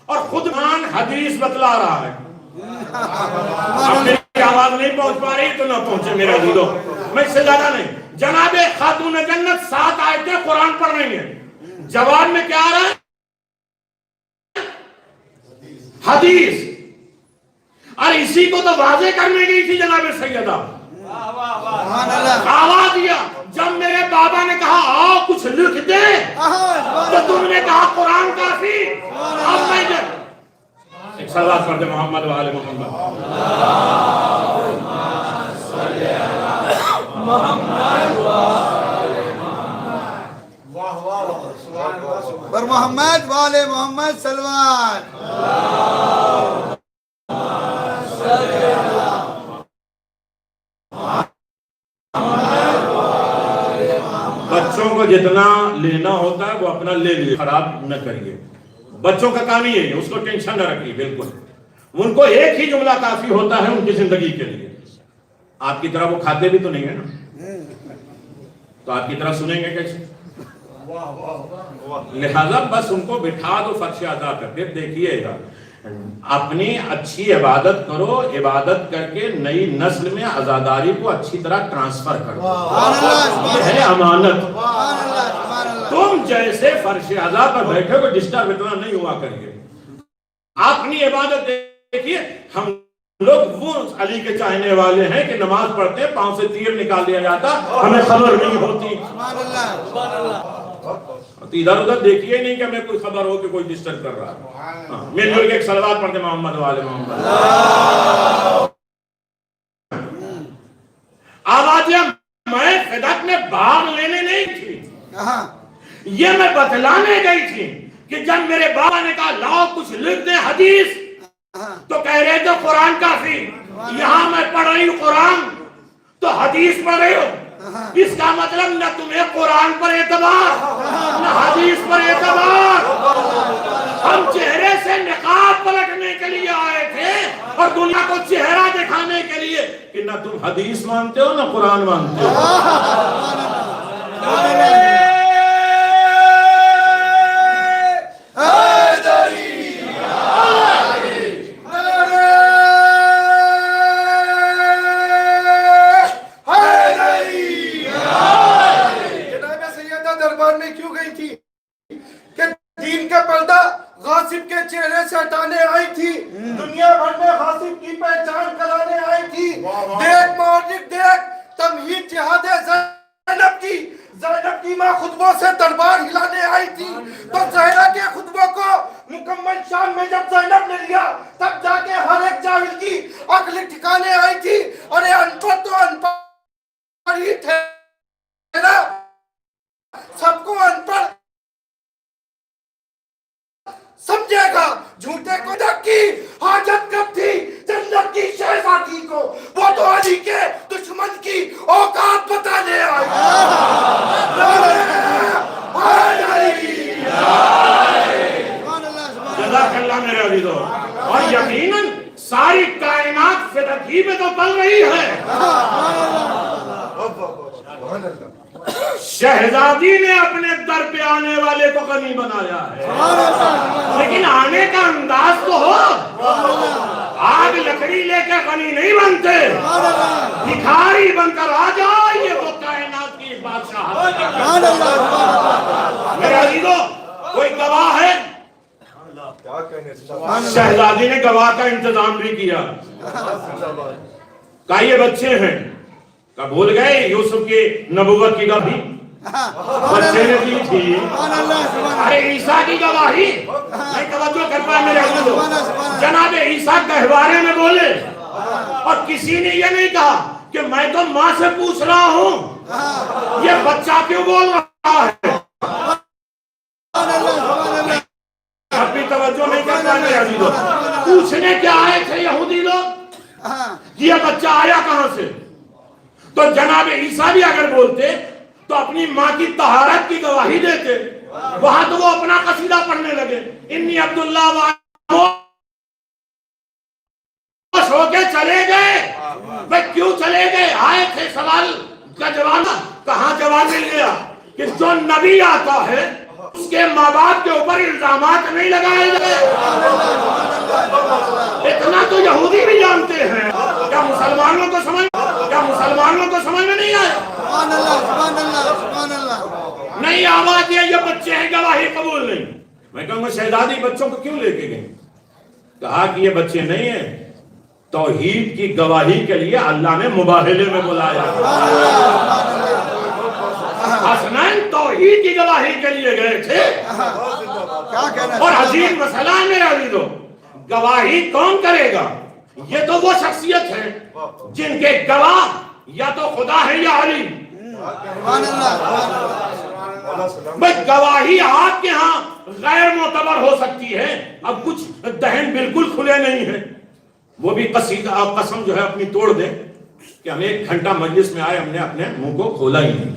اور خطبان حدیث بتلا رہا ہے۔ اب میری آواز نہیں پہنچ پا رہی تو نہ پہنچے میرے عزیزو، میں اس سے زیادہ نہیں۔ جناب خاتون جنت 7 آیتیں قرآن پڑھ رہی ہیں، جواب میں کیا آ رہا ہے؟ حدیث، اور اسی کو تو واضح کرنے گئی تھی جناب سیدہ، آواز دیا جب میرے بابا نے کہا آؤ کچھ لکھ دے تو تم نے کہا قرآن کافی۔ اب میں ایک صلوات پڑھ دے محمد و آل محمد۔ پر محمد و آل محمد صلوات۔ بچوں کو جتنا لینا ہوتا ہے وہ اپنا لے لیے، خراب نہ کریے، بچوں کا کام ہی ہے، اس کو ٹینشن نہ رکھیے، بالکل ان کو ایک ہی جملہ کافی ہوتا ہے ان کی زندگی کے لیے۔ آپ کی طرح وہ کھاتے بھی تو نہیں ہے نا، تو آپ کی طرح سنیں گے کیسے؟ لہذا بس ان کو بٹھا دو فرش ادا کر کے، دیکھیے گا اپنی اچھی عبادت کرو، عبادت کر کے نئی نسل میں عزاداری کو اچھی طرح ٹرانسفر کرو، یہ ہے امانت۔ تم جیسے فرش ادا پر بیٹھے کو ڈسٹرب اتنا نہیں ہوا کریے، اپنی عبادت دیکھیے۔ ہم لوگ وہ علی کے چاہنے والے ہیں کہ نماز پڑھتے ہیں پاؤں سے تیر نکال دیا جاتا، ہمیں خبر نہیں ہوتی، ادھر ادھر دیکھیے نہیں کہ ہمیں کوئی خبر ہو کہ کوئی ڈسٹرب کر رہا ہے۔ مل جل کے ایک صلوات پڑھتے محمد و آل محمد۔ آوازیاں میں فدق میں باغ لینے نہیں تھی، یہ میں بتلانے گئی تھی کہ جب میرے بابا نے کہا لاؤ کچھ لکھ دیں حدیث تو کہہ رہے تھے قرآن کافی، یہاں میں پڑھ رہی ہوں قرآن تو حدیث پڑھ رہی ہوں، اس کا مطلب نہ تمہیں قرآن پر اعتبار نہ حدیث پر اعتبار۔ ہم چہرے سے نقاب پلٹنے کے لیے آئے تھے اور دنیا کو چہرہ دکھانے کے لیے کہ نہ تم حدیث مانتے ہو نہ قرآن مانتے ہو۔ غاصب کے چہرے سے ہٹانے آئی تھی، دنیا بھر میں غاصب کی پہچان کرانے آئی تھی۔ دیکھ مورد دیکھ تمہید جہاد زینب کی ماں خطبوں سے دربار ہلانے آئی تھی، تو زہرا کے خطبوں کو مکمل شان میں جب زینب نے لیا تب جا کے ہر ایک جاہل کی عقل ٹھکانے آئی تھی۔ اور یہ ان پڑھ تو ان پڑھ ہی تھے نا، سب کو ان پڑھ سمجھے گا۔ جھوٹے کو جب کی حاجت کب تھی جنت کی شہزادی کو، وہ تو علی کے دشمن کی اوقات بتانے آئی۔ جزاک اللہ میرے عزیزو، اور یقیناً ساری کائنات فدقی میں تو پل رہی ہے۔ شہزادی نے اپنے در پہ آنے والے کو غنی بنایا ہے، لیکن آنے کا انداز تو ہو۔ آگ لکڑی لے کے غنی نہیں بنتے، بھکاری بن کر آ جاؤ، یہ وہ کائنات کی بادشاہ۔ میرے عزیزو شہزادی نے گواہ کا انتظام بھی کیا. کہا یہ بچے ہیں. کہا بھول گئے یوسف کی نبوت کی گواہی بچے نے دی تھی. ارے عیسیٰ کی گواہی نہیں توجہ کر پائے میرے عزیزو. جناب عیسیٰ گہوارے میں بولے اور کسی نے یہ نہیں کہا کہ میں تو ماں سے پوچھ رہا ہوں یہ بچہ کیوں بول رہا ہے. اب بھی توجہ نہیں کر پائے میرے عزیزو. پوچھنے کیا آئے تھے یہودی لوگ یہ بچہ آیا کہاں سے. تو جناب عیسیٰ بھی اگر بولتے تو اپنی ماں کی طہارت کی گواہی دیتے. وہاں تو وہ اپنا قصیدہ پڑھنے لگے. انی عبداللہ خوش ہو کے چلے گئے. وہ کیوں چلے گئے؟ آئے تھے سوال کا جواب. کہاں جواب مل گیا کہ جو نبی آتا ہے اس کے ماں باپ کے اوپر الزامات نہیں لگائے گئے. اتنا تو یہودی بھی جانتے ہیں. کیا مسلمانوں کو سمجھ میں نہیں آیا؟ نہیں آواز یہ بچے ہیں گواہی قبول نہیں. میں کہوں گا شہزادی بچوں کو کیوں لے کے گئے؟ کہا کہ یہ بچے نہیں ہیں توحید کی گواہی کے لیے اللہ نے مباہلے میں بلایا. حسنین توحید کی گواہی کے لیے گئے تھے. اور عظیم مسئلہ ہے میرے عزیزو. گواہی کون کرے گا؟ یہ تو وہ شخصیت ہے جن کے گواہ یا تو خدا ہے یا علی. بھئی گواہی آپ کے ہاں غیر معتبر ہو سکتی ہے. اب کچھ دہن بالکل کھلے نہیں ہیں وہ بھی قسم جو ہے اپنی توڑ دیں کہ ہم 1 گھنٹہ مجلس میں آئے ہم نے اپنے منہ کو کھولا ہی نہیں.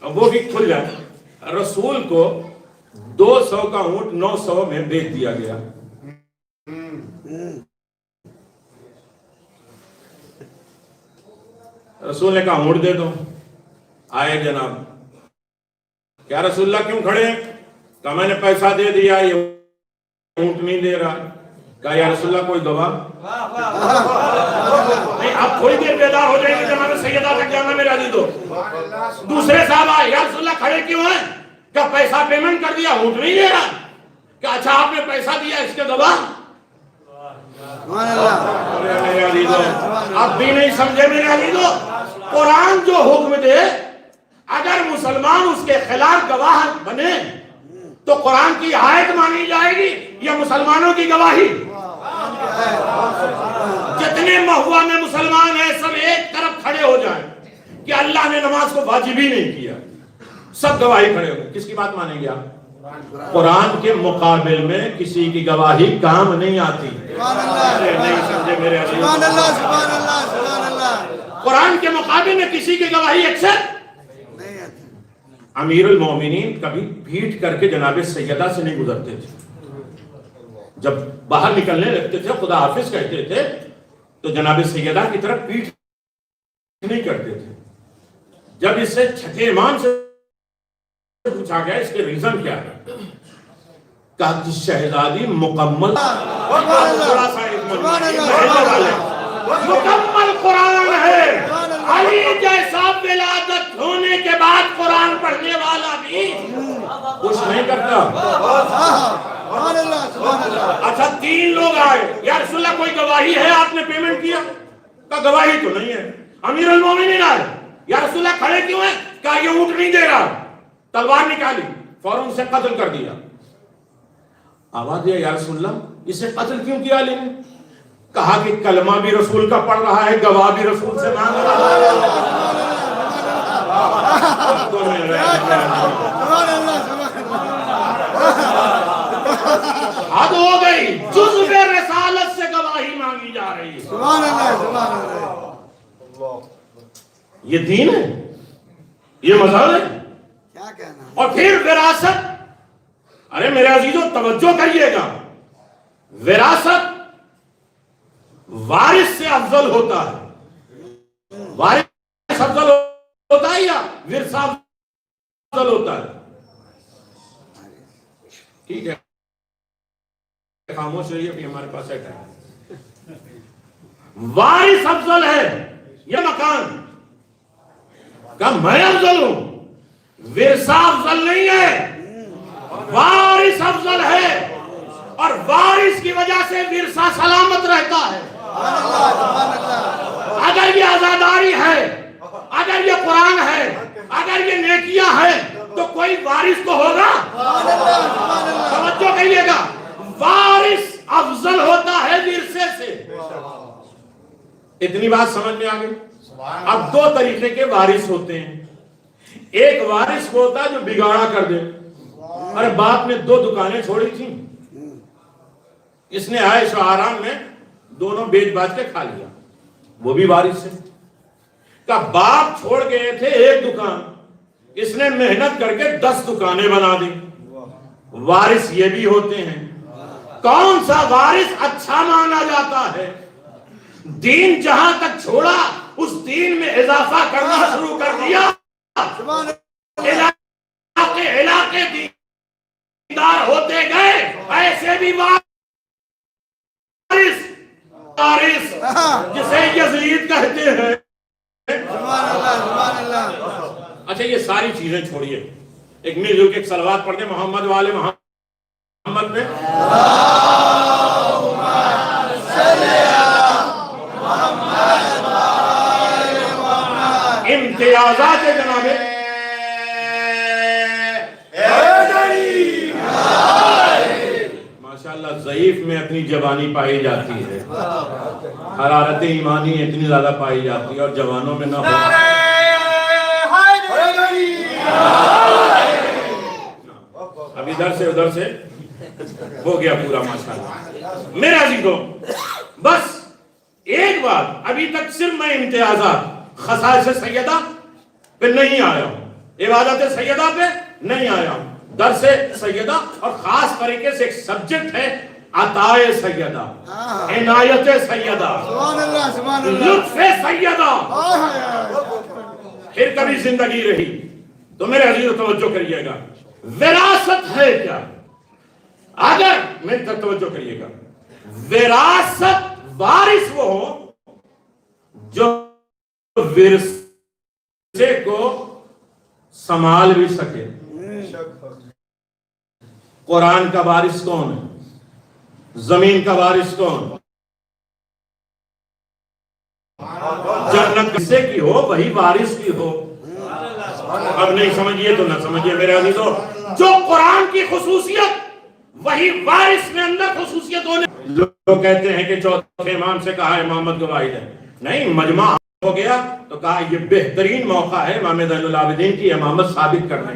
اب وہ بھی کھل جائے. رسول کو 200 کا اونٹ 900 میں بیچ دیا گیا. رسول نے کہا اونٹ دے دو. آئے جناب. کیا رسول اللہ کیوں کھڑے؟ کہا میں نے پیسہ دے دیا یہ اونٹ نہیں دے رہا. کہا یا رسول اللہ کوئی گواہ نہیں. آپ تھوڑی دیر بیدار ہو جائیں گے جناب سیدہ تک جانا میرا عزیزو. دوسرے صاحب آئے یا رسول اللہ کھڑے کیوں ہیں؟ کہا پیسہ پیمنٹ کر دیا اونٹ نہیں دے رہا. کہا اچھا آپ نے پیسہ دیا اس کے گواہ؟ میرے عزیزو اب بھی نہیں سمجھے میرے عزیزو. قرآن جو حکم دے اگر مسلمان اس کے خلاف گواہ بنے تو قرآن کی آیت مانی جائے گی یا مسلمانوں کی گواہی؟ جتنے مہوا میں مسلمان ہیں سب ایک طرف کھڑے ہو جائیں کہ اللہ نے نماز کو واجب ہی نہیں کیا. سب گواہی کھڑے ہو گئے. کس کی بات مانیں گے آپ؟ قرآن کے مقابل میں کسی کی گواہی کام نہیں آتی. نہیں سمجھے میرے عزیز. قرآن کے مقابل میں کسی کی گواہی ایکسپٹ نہیں آتی. امیر المومنین کبھی پیٹ کر کے جناب سیدہ سے نہیں گزرتے تھے. جب باہر نکلنے لگتے تھے خدا حافظ کہتے تھے تو جناب سیدہ کی طرف پیٹ نہیں کرتے تھے. جب اس سے چھٹے امام سے پوچھا گیا اس کے ریزن کیا ہے؟ کہا کہ شہزادی مکمل مکمل قرآن ہے. علی جیسا ولادت ہونے کے بعد قرآن پڑھنے والا بھی کچھ نہیں کرتا. اچھا 3 لوگ آئے یا رسول اللہ کوئی گواہی ہے آپ نے پیمنٹ کیا؟ کہا گواہی تو نہیں ہے. امیر المومنین آئے یا رسول اللہ کھڑے کیوں ہیں؟ کہا یہ اونٹ نہیں دے رہا. تلوار نکالی فوراً سے قتل کر دیا. آواز دیا یا رسول اللہ اسے قتل کیوں کیا علی نے؟ کہا کہ کلمہ بھی رسول کا پڑھ رہا ہے گواہ بھی رسول سے مانگ رہا ہے. حد ہو گئی. جزء رسالت سے گواہی مانگی جا رہی ہے. یہ دین ہے یہ مذہب ہے. اور پھر وراثت. ارے میرے عزیزو توجہ کریے گا. وراثت وارث سے افضل ہوتا ہے. وارث افضل ہوتا ہے یا ورثہ افضل ہوتا ہے؟ ٹھیک ہے خاموش رہیے ابھی ہمارے پاس ہے ٹائم. وارث افضل ہے یہ مکان کہ میں افضل ہوں. ورثہ افضل نہیں ہے وارث افضل ہے. وارث کی وجہ سے ورثہ سلامت رہتا ہے. اگر یہ عزاداری ہے, اگر یہ قرآن ہے, اگر یہ نیکیاں ہیں, تو کوئی وارث تو ہوگا. توجہ کہیے گا, وارث افضل ہوتا ہے ورثے سے. اتنی بات سمجھ میں آ گئی. اب دو طریقے کے وارث ہوتے ہیں. ایک وارث وہ ہوتا ہے جو بگاڑا کر دے. ارے باپ نے 2 دکانیں چھوڑی تھیں, اس نے عیش و آرام میں دونوں بیچ باچ کے کھا لیا, وہ بھی وارث ہے. کہ باپ چھوڑ گئے تھے 1 دکان, اس نے محنت کر کے 10 دکانیں بنا دی. وارث یہ بھی ہوتے ہیں. کون سا وارث اچھا مانا جاتا ہے؟ دین جہاں تک چھوڑا اس دین میں اضافہ کرنا شروع کر دیا. علاقے دیندار ہوتے گئے. ایسے بھی وارث جسے یزید کہتے ہیں. اچھا یہ ساری چیزیں چھوڑیے, ایک مل جل کے ایک صلوات پڑھتے محمد والے محمد میں. امتیازات جناب ماشاءاللہ ضعیف میں اتنی جوانی پائی جاتی ہے, حرارت ایمانی اتنی زیادہ پائی جاتی ہے, اور جوانوں میں نہ ہو. اب ادھر سے ہو گیا پورا ماشاءاللہ. میرے عزیزوں بس ایک بات, ابھی تک صرف میں امتیازات خصائص سیدہ پہ نہیں آیا ہوں, عبادت سیدہ پہ نہیں آیا ہوں. درس سیدہ اور خاص طریقے سے ایک سبجیکٹ ہے عطائے سیدہ, عنایت سیدہ, لطف سیدہ. پھر کبھی زندگی رہی تو میرے عزیز توجہ کریے گا, وراثت ہے کیا؟ اگر میری طرف توجہ کریے گا, وراثت وارث وہ ہو جو ورثے کو سنبھال بھی سکے. قرآن کا وارث کون ہے؟ زمین کا وارث کون؟ جنت کسے کی ہو وہی وارث کی ہو. اب نہیں سمجھیے تو نہ سمجھیے میرے عزیزو, جو قرآن کی خصوصیت وہی وارث میں اندر خصوصیت ہونے. لوگ کہتے ہیں کہ چوتھے امام سے کہا امامت گواہی ہے. نہیں, مجمع ہو گیا تو کہا یہ بہترین موقع ہے امام زین العابدین کی امامت ثابت کرنے.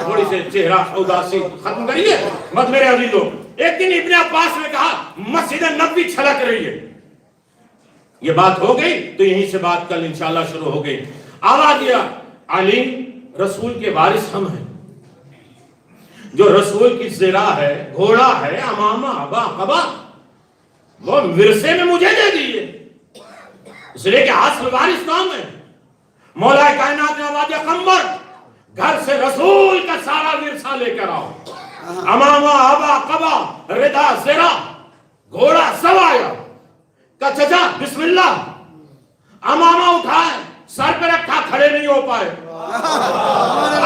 تھوڑی سے چہرہ اداسی ختم کریے مت میرے عزیزو. ایک دن ابن عباس نے کہا مسجد نبوی چھلک رہی ہے. یہ بات ہو گئی تو یہیں سے بات کل انشاءاللہ شروع ہو گئی. آواز دیا علی رسول کے وارث ہم ہیں. جو رسول کی زرہ ہے, گھوڑا ہے, امامہ ابا قبا, وہ ورثے میں مجھے دے دیئے. اس لیے کہ اصل وارث کام ہے. مولا کائنات نے آواز دیا قمر گھر سے رسول کا سارا ورثہ لے کر آؤ. امامہ ابا قبا ردا زرہ گھوڑا سب آیا. کہ چچا بسم اللہ. امامہ اٹھائے, سر پہ رکھا, کھڑے نہیں ہو پائے.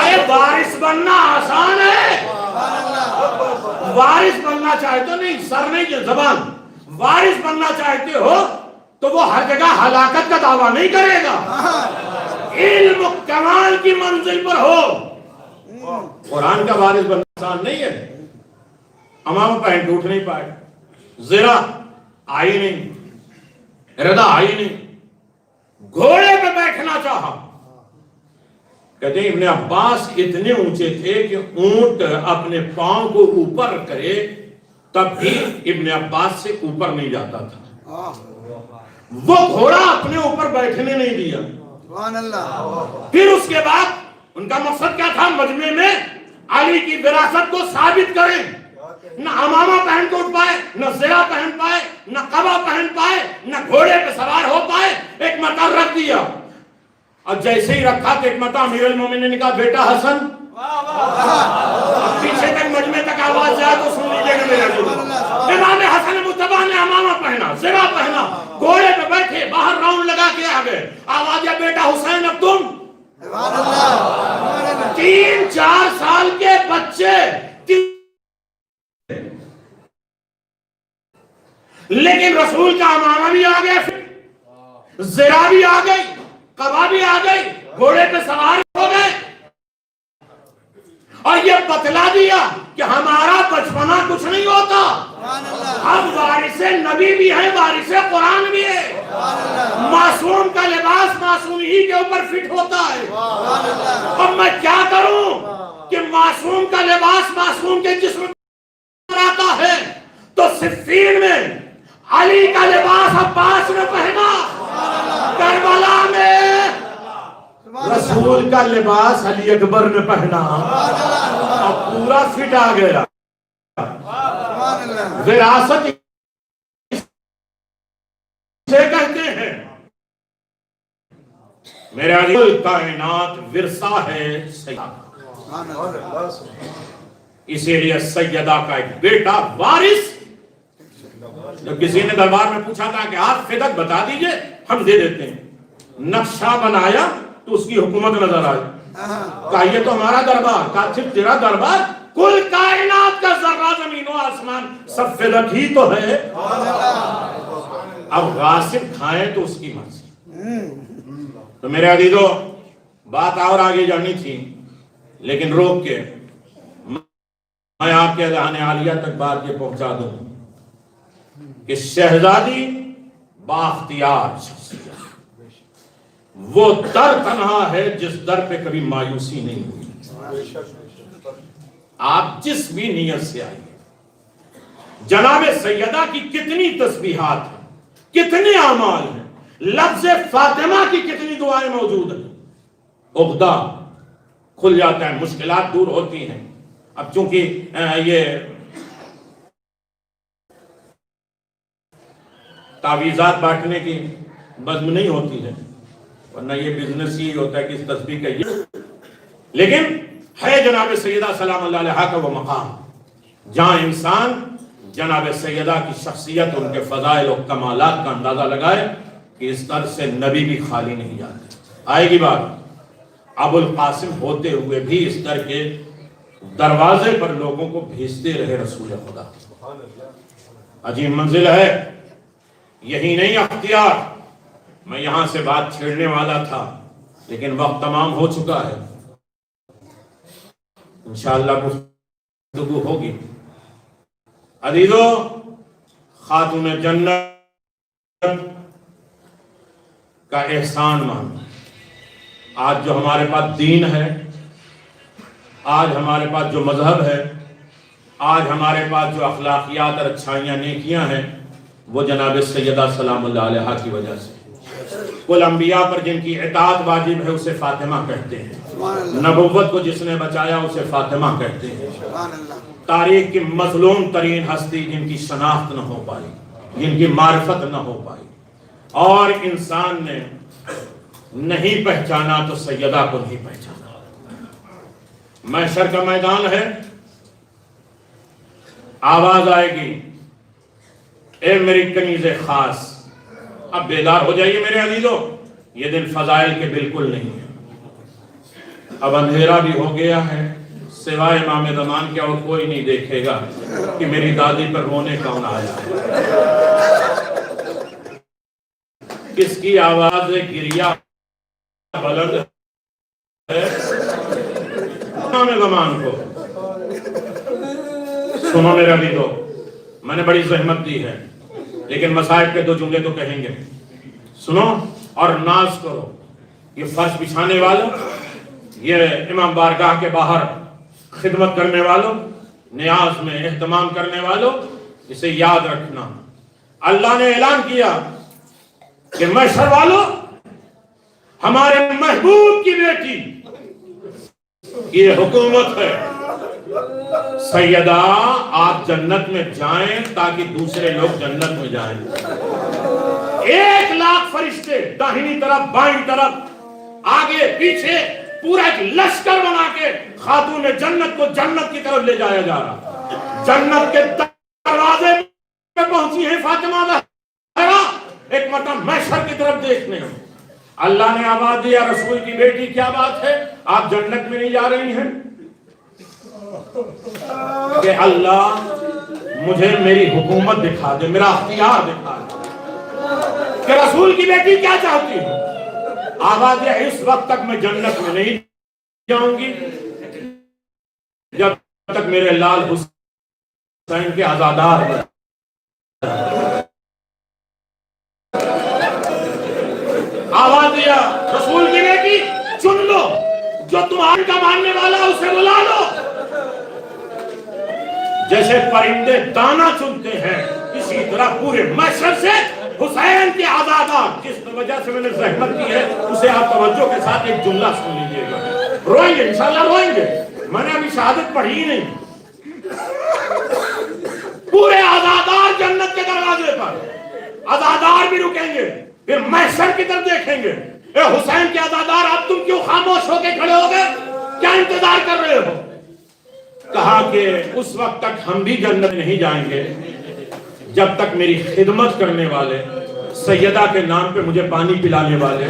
اے وارث بننا آسان ہے. وارث بننا چاہتے نہیں, سر نہیں یہ زبان. وارث بننا چاہتے ہو تو وہ ہر جگہ ہلاکت کا دعویٰ نہیں کرے گا, علم و کمال کی منزل پر ہو. قرآن کا وارث بننا آسان نہیں ہے. امامہ پہن کے اٹھ نہیں پائے, زرہ آئی نہیں, ردا آئی نہیں, گھوڑے پہ بیٹھنا چاہا. کہتے ہیں ابن عباس اتنے اونچے تھے کہ اونٹ اپنے پاؤں کو اوپر کرے تب بھی ابن عباس سے اوپر نہیں جاتا تھا. وہ گھوڑا اپنے اوپر بیٹھنے نہیں دیا. پھر اس کے بعد ان کا مقصد کیا تھا؟ مجمع میں علی کی وراثت کو ثابت کریں. نہ امامہ پہن کے اٹھ پائے, نہ زرہ پہن پائے, نہ قبا پہن پائے, نہ گھوڑے پہ سوار ہو پائے. ایک مرتبہ رکھ دیا, اور جیسے ہی رکھا کہ ایک مرتبہ امیر المومنین نے کہا بیٹا حسن. پیچھے تک مجمع تک آواز جائے تو سن لیجیے گا میرے عزیز. امام حسن مصطفیٰ نے امامہ پہنا, زرہ پہنا, گھوڑے پہ بیٹھے, باہر راؤنڈ لگا کے آ گئے. آواز دیا بیٹا حسین اب تم. 3-4 سال کے بچے لیکن رسول کا امامہ بھی آ گیا، پھر زرا بھی آ گئی، قبا بھی آ گئی، گھوڑے پہ سوار ہو گئے، اور یہ بتلا دیا کہ ہمارا بچپنا کچھ نہیں ہوتا، ہم وارث نبی بھی ہیں، وارث قرآن بھی ہے۔ معصوم کا لباس معصوم ہی کے اوپر فٹ ہوتا ہے، اور میں کیا کروں کہ معصوم کا لباس معصوم کے جسم پر آتا ہے، تو صفین میں علی کا لباس عباس نے پہنا، کربلا میں رسول کا لباس علی اکبر نے پہنا، اور پورا فٹ آ گیا۔ وراثت سے کہتے ہیں، میرے عزیز، کائنات ورثہ ہے سیدہ، اسی لیے سیدہ کا ایک بیٹا وارث، جب کسی نے دربار میں پوچھا تھا کہ آپ فدق بتا دیجئے ہم دے دیتے ہیں، نقشہ بنایا تو اس کی حکومت نظر آئی، کہا یہ تو ہمارا دربار، کہا صرف تیرا دربار، کل کائنات کا ذرہ زمین و آسمان سب فدق ہی تو ہے۔ اب غاصب کھائیں تو اس کی مرضی۔ تو میرے عزیزو، بات اور آگے جانی تھی، لیکن روک کے میں آپ کے اذہان عالیہ تک بات یہ پہنچا دوں کہ شہزادی بااختیار شخصیت، وہ در تنہا ہے جس در پہ کبھی مایوسی نہیں ہوئی، آپ جس بھی نیت سے آئیے۔ جناب سیدہ کی کتنی تسبیحات ہیں، کتنے اعمال ہیں، لفظ فاطمہ کی کتنی دعائیں موجود ہیں، عقدہ کھل جاتا ہے، مشکلات دور ہوتی ہیں۔ اب چونکہ یہ تعویذات بانٹنے کی بزم نہیں ہوتی ہے، ورنہ یہ بزنس ہی ہوتا ہے کہ اس تسبیح کا یہ، لیکن ہے جناب سیدہ سلام اللہ علیہا کا وہ مقام جہاں انسان جناب سیدہ کی شخصیت، ان کے فضائل و کمالات کا اندازہ لگائے کہ اس در سے نبی بھی خالی نہیں جاتے۔ آئے گی بات، ابو القاسم ہوتے ہوئے بھی اس در کے دروازے پر لوگوں کو بھیجتے رہے رسول خدا۔ عجیب منزل ہے، یہی نہیں اختیار۔ میں یہاں سے بات چھیڑنے والا تھا، لیکن وقت تمام ہو چکا ہے، انشاءاللہ گفتگو ہوگی۔ عزیزو، خاتون جنت کا احسان مانو۔ آج جو ہمارے پاس دین ہے، آج ہمارے پاس جو مذہب ہے، آج ہمارے پاس جو اخلاقیات اور اچھائیاں نیکیاں ہیں، وہ جناب سیدہ سلام اللہ علیہا کی وجہ سے۔ کل انبیاء پر جن کی اطاعت واجب ہے اسے فاطمہ کہتے ہیں، نبوت کو جس نے بچایا اسے فاطمہ کہتے ہیں۔ تاریخ کی مظلوم ترین ہستی جن کی شناخت نہ ہو پائی، جن کی معرفت نہ ہو پائی، اور انسان نے نہیں پہچانا تو سیدہ کو نہیں پہچانا۔ محشر کا میدان ہے، آواز آئے گی، اے میری کنیز خاص، اب بیدار ہو جائیے میرے عزیزو، یہ دن فضائل کے بالکل نہیں ہے۔ اب اندھیرا بھی ہو گیا ہے، سوائے امام زمان کے اور کوئی نہیں دیکھے گا کہ میری دادی پر رونے کون آیا ہے، کس کی آواز گریہ بلند ہے۔ امام زمان کو سنو میرے عزیزو، میں نے بڑی زحمت دی ہے، لیکن مصائب کے 2 جملے تو کہیں گے، سنو اور ناز کرو۔ یہ فرش بچھانے والوں، یہ امام بارگاہ کے باہر خدمت کرنے والوں، نیاز میں اہتمام کرنے والوں، اسے یاد رکھنا، اللہ نے اعلان کیا کہ محشر والوں، ہمارے محبوب کی بیٹی یہ حکومت ہے، سیدہ آپ جنت میں جائیں تاکہ دوسرے لوگ جنت میں جائیں۔ 1,00,000 فرشتے داہنی طرف بائیں طرف آگے پیچھے پورا ایک لشکر بنا کے خاتون جنت کو جنت کی طرف لے جایا جا رہا۔ جنت کے دروازے پہ پہنچی ہیں فاطمہ زہرا ایک مرتبہ محشر کی طرف دیکھنے۔ اللہ نے آواز دیا، رسول کی بیٹی کیا بات ہے، آپ جنت میں نہیں جا رہی ہیں؟ کہ اللہ مجھے میری حکومت دکھا دے، میرا اختیار دکھا دے کہ رسول کی بیٹی کیا چاہتی ہے۔ آواز ہے اس وقت تک میں جنت میں نہیں جاؤں گی جب تک میرے لال حسین کے آزادار آواز دیا رسول کی بیٹی چن لو، جو تمہارے کا ماننے والا اسے بلا لو۔ جیسے پرندے دانا چنتے ہیں اسی طرح پورے محشر سے حسین کے آزادار، جس وجہ سے میں نے زحمت کی ہے اسے آپ توجہ کے ساتھ ایک جملہ سن لیجئے گا، روئیں گے انشاءاللہ روئیں گے، میں نے ابھی شہادت پڑھی ہی نہیں۔ پورے آزادار جنت کے دروازے پر، آزادار بھی رکیں گے، پھر محشر کی طرف دیکھیں گے، اے حسین کے آزادار اب تم کیوں خاموش ہو کے کھڑے ہو گئے، کیا انتظار کر رہے ہو؟ کہا کہ اس وقت تک ہم بھی جنت نہیں جائیں گے جب تک میری خدمت کرنے والے، سیدہ کے نام پہ مجھے پانی پلانے والے،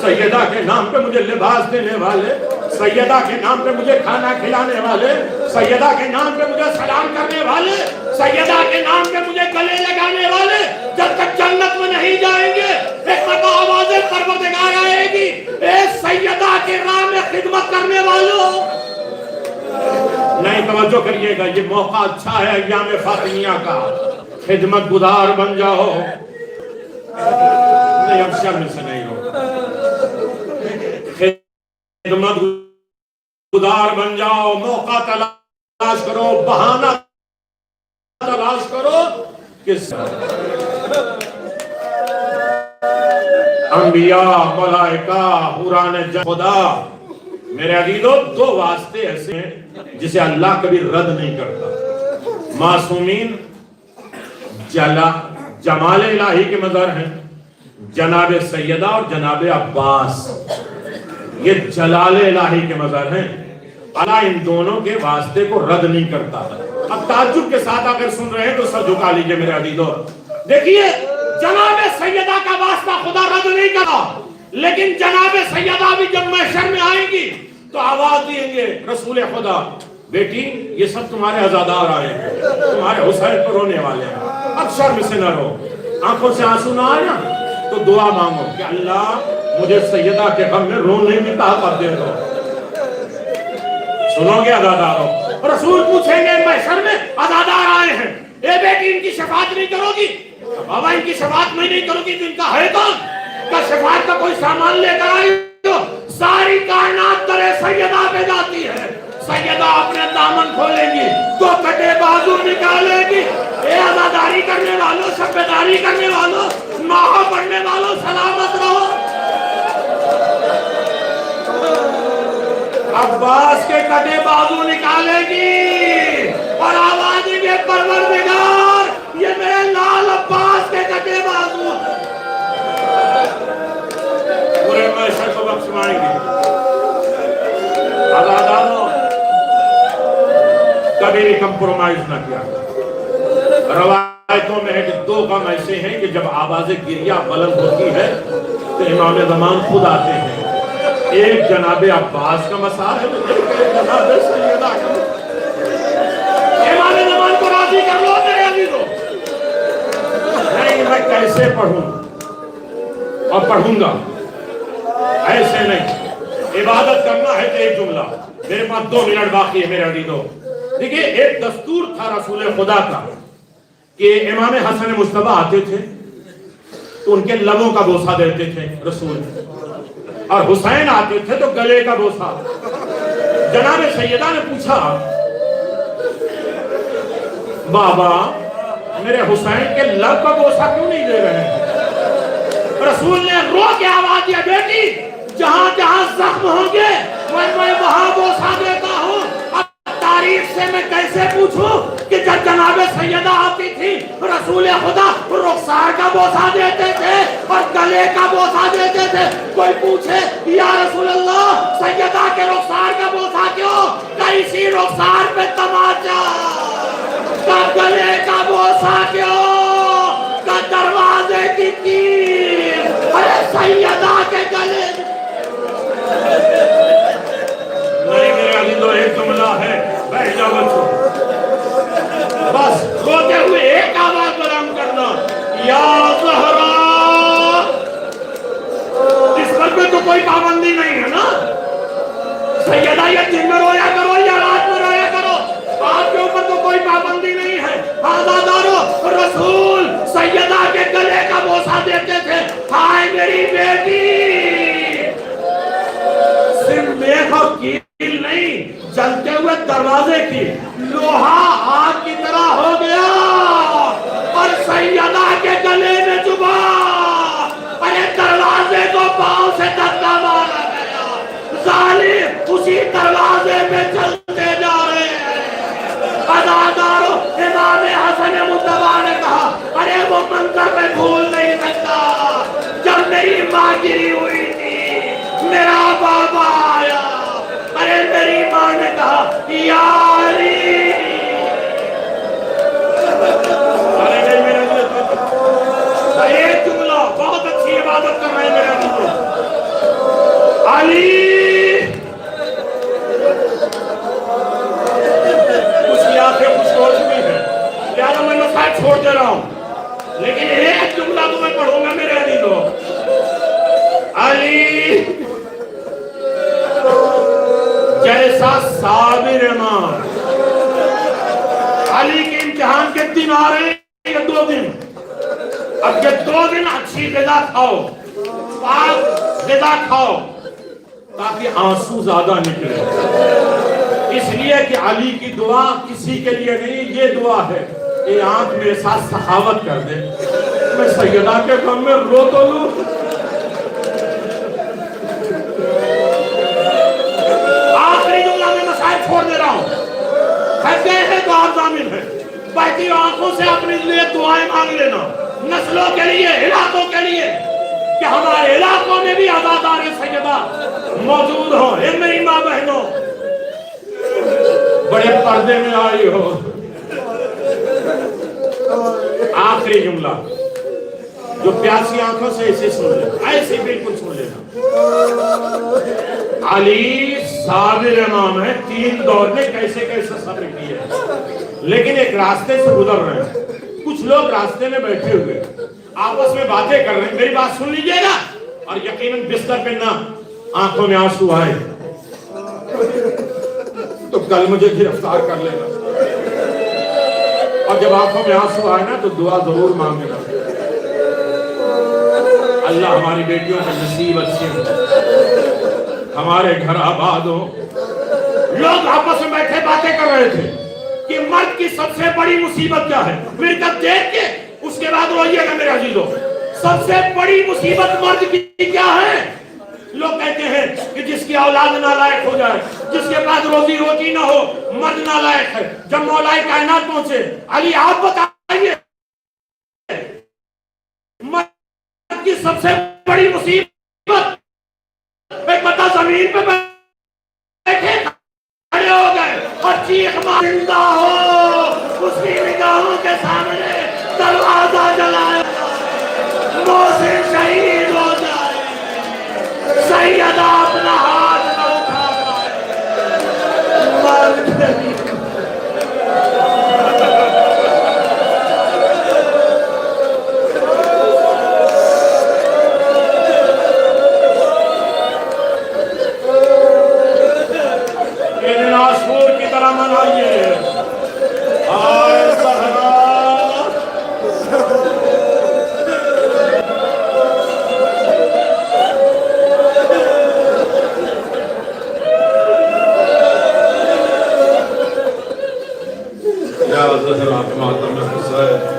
سیدہ کے نام پہ مجھے لباس دینے والے، سیدہ کے نام پہ مجھے کھانا کھلانے والے، سیدہ کے نام پہ مجھے سلام کرنے والے، سیدہ کے نام پہ مجھے گلے لگانے والے جب تک جنت میں نہیں جائیں گے۔ ایک مرتبہ آواز پروردگار آئے گی، اے سیدہ کے راہ میں خدمت کرنے والوں، نہیں توجہ کریے گا، یہ موقع اچھا ہے ایام فاطمیہ کا، خدمت گزار بن جاؤ۔ نہیں اب شرم سے نہیں ہو، خدمت گزار بن جاؤ، موقع تلاش کرو، بہانہ تلاش کرو، کس انبیاء، ملائکہ، حوران خدا، میرے عزیزو دو واسطے ایسے ہیں جسے اللہ کبھی رد نہیں کرتا۔ معصومین جمال الہی کے مظہر ہیں، جناب سیدہ اور جناب عباس یہ جلال الہی کے مظہر ہیں، اللہ ان دونوں کے واسطے کو رد نہیں کرتا۔ اب تعجب کے ساتھ اگر سن رہے ہیں تو سر جھکا لیجئے میرے عزیزو، دیکھیے جناب سیدہ کا واسطہ خدا رد نہیں کرا، لیکن جناب سیدہ بھی جب محشر میں آئیں گی تو آواز دیں گے رسول خدا، بیٹی یہ سب تمہارے عزادار آئے ہیں، تمہارے حسین پر رونے والے ہیں، اب شرم سے نہ رو، آنکھوں سے آنسو نہ آیا تو دعا مانگو کہ اللہ مجھے سیدہ کے غم میں رونے کی طاقت دے دو۔ سنو گے عزاداروں، رسول پوچھیں گے محشر میں عزادار آئے ہیں، اے بیٹی ان کی شفاعت نہیں کرو گی؟ بابا ان کی شفاعت میں نہیں کرو گی تو ان کا ہے کون؟ کا شفاعت کا کوئی سامان لے کر آئی ہو؟ ساری کائنات در سیدہ پہ جاتی ہے، سیدہ اپنے دامن کھولیں گی، دو کٹے بازو نکالے گی، اے عزاداری کرنے والوں، شبیداری کرنے والوں، نوحہ پڑھنے والوں سلامت رہو۔ عباس کے کٹے بازو نکالے گی اور آواز دیں گے پروردگار یہ میرے لال عباس کے کٹے بازو پورے محشر کو بخشوائیں گے۔ عزاداروں کبھی بھی کمپرومائز نہ کیا۔ روایتوں میں ہے کہ دو غم ایسے ہیں کہ جب آواز گریہ بلند ہوتی ہے تو امام زمان خود آتے ہیں، ایک جناب عباس کا مسئلہ ہے، جناب سیدہ کا۔ امام زمان کو راضی کر لو میرے عزیزو، نہیں میں کیسے پڑھوں اور پڑھوں گا، ایسے نہیں، عبادت کرنا ہے تو ایک جملہ، میرے پاس 2 منٹ باقی ہے میرے عزیزو۔ دیکھئے ایک دستور تھا رسول خدا کا کہ امام حسن مصطفیٰ آتے تھے تو ان کے لبوں کا بوسہ دیتے تھے رسول، اور حسین آتے تھے تو گلے کا بوسہ۔ جناب سیدہ نے پوچھا بابا میرے حسین کے لب کا بوسہ کیوں نہیں دے رہے ہیں؟ رسول نے رو کے آواز دیا، بیٹی جہاں جہاں زخم ہوں گے میں وہاں بوسہ دیتا ہوں۔ اب تاریخ سے میں کیسے پوچھوں کہ جب جناب سیدہ آتی تھی رسول خدا رخسار کا بوسہ دیتے تھے اور گلے کا بوسہ دیتے تھے، کوئی پوچھے یا رسول اللہ سیدہ کے رخسار کا بوسہ کیوں؟ کہ اسی رخسار پہ تماچا، کہ گلے کا بوسہ کیوں؟ کہ دروازے کی تیر، ارے سیدہ کے گلے۔ نہیں میرے عزیزو ایک جملہ ہے، بیٹھ جاؤ بچوں، بس رو کے کوئی پابندی نہیں ہے نا. سیدہ یہ دن میں رویا کرو یا رات میں رویا کرو, آپ کے اوپر تو کوئی پابندی نہیں ہے. آزادارو, رسول سیدہ کے گلے کا بوسہ دیتے تھے, ہائے میری بیٹی. صرف دیکھو کیل نہیں, جلتے ہوئے دروازے کی لوہا آگ کی طرح ہو گیا اور سیدہ کے گلے میں چبھا. ارے دروازے کو پاؤں سے دھکا مارا گیا, ظالم اسی دروازے پہ چلتے جا رہے ہیں. ادادارو, امام حسن مصطفیٰ نے کہا ارے وہ منظر میں بھول نہیں سکتا جب میری ماں گری ہوئی تھی, میرا بابا آیا. ارے میری ماں نے کہا یا علی. ارے میرے ایک جملہ, بہت اچھی عبادت کر رہے ہیں میرے دوستوں. علی اس کی آنکھیں خوش ہو چکی ہیں, لہذا میں مسائل چھوڑ دے رہا ہوں, لیکن ایک جملہ تو میں پڑھوں گا میرے عزیزوں. علی جیسا صابر امام. علی کے امتحان کے دن آ رہے ہیں, یہ 2 دن. اب یہ 2 دن اچھی غذا کھاؤ, پاک غذا کھاؤ تاکہ آنسو زیادہ نکلے. اس لیے کہ علی کی دعا کسی کے لیے نہیں, یہ دعا ہے اے آنکھ میرے ساتھ سخاوت کر دے, میں سیدہ کے غم میں رو تو لوں. آخری جملہ میں مسائل چھوڑ دے رہا ہوں. کہتے ہیں تو آپ ضامن ہیں, بہتی آنکھوں سے اپنے لیے دعائیں مانگ لینا, نسلوں کے لیے, علاقوں کے لیے, کہ ہمارے علاقوں میں بھی آزادار سیدہ موجود ہوں. اے میری ماں بہنوں, بڑے پردے میں آئی ہو. آخری جملہ جو پیاسی آنکھوں سے اسے سن لینا, ایسے بالکل سن لینا. علی صابر امام ہے, 3 دور میں کیسے کیسے صبر کیے, لیکن ایک راستے سے گزر رہے ہیں. کچھ لوگ راستے میں بیٹھے ہوئے آپس میں باتیں کر رہے ہیں, میری بات سن لیجئے گا, اور یقیناً بستر پہ نہ آنکھوں میں آنسو آئے تو کل مجھے گرفتار کر لینا, اور جب آنکھوں میں آنسو آئے نا تو دعا ضرور مانگنا. اللہ ہماری بیٹیوں کا نصیب اچھے ہو, ہمارے گھر آباد ہو. لوگ آپس میں بیٹھے باتیں کر رہے تھے کہ مرد کی سب سے بڑی مصیبت کیا ہے. میری طرف دیکھ کے اس کے بعد روئیے گا میرے عزیزوں. سب سے بڑی مصیبت مرد کی کیا ہے؟ لوگ کہتے ہیں کہ جس کی اولاد نالائق ہو جائے, جس کے پاس روزی روٹی نہ ہو, مرد نالائق ہے. جب مولا کائنات پہنچے, علی آپ بتائیے مرد کی سب سے بڑی مصیبت, ایک بتا زمین پہ بیٹھے کھڑے ہو گئے اور چیخ مارندہ ہو, اس کی نگاہوں کے سامنے دروازہ جلائے, محسن شہید ہو جائے, سیدہ اپنا ہاتھ نہ اٹھا پائے. کی طرح منائیے. آئے زہرا یا زہرا ماتم حسین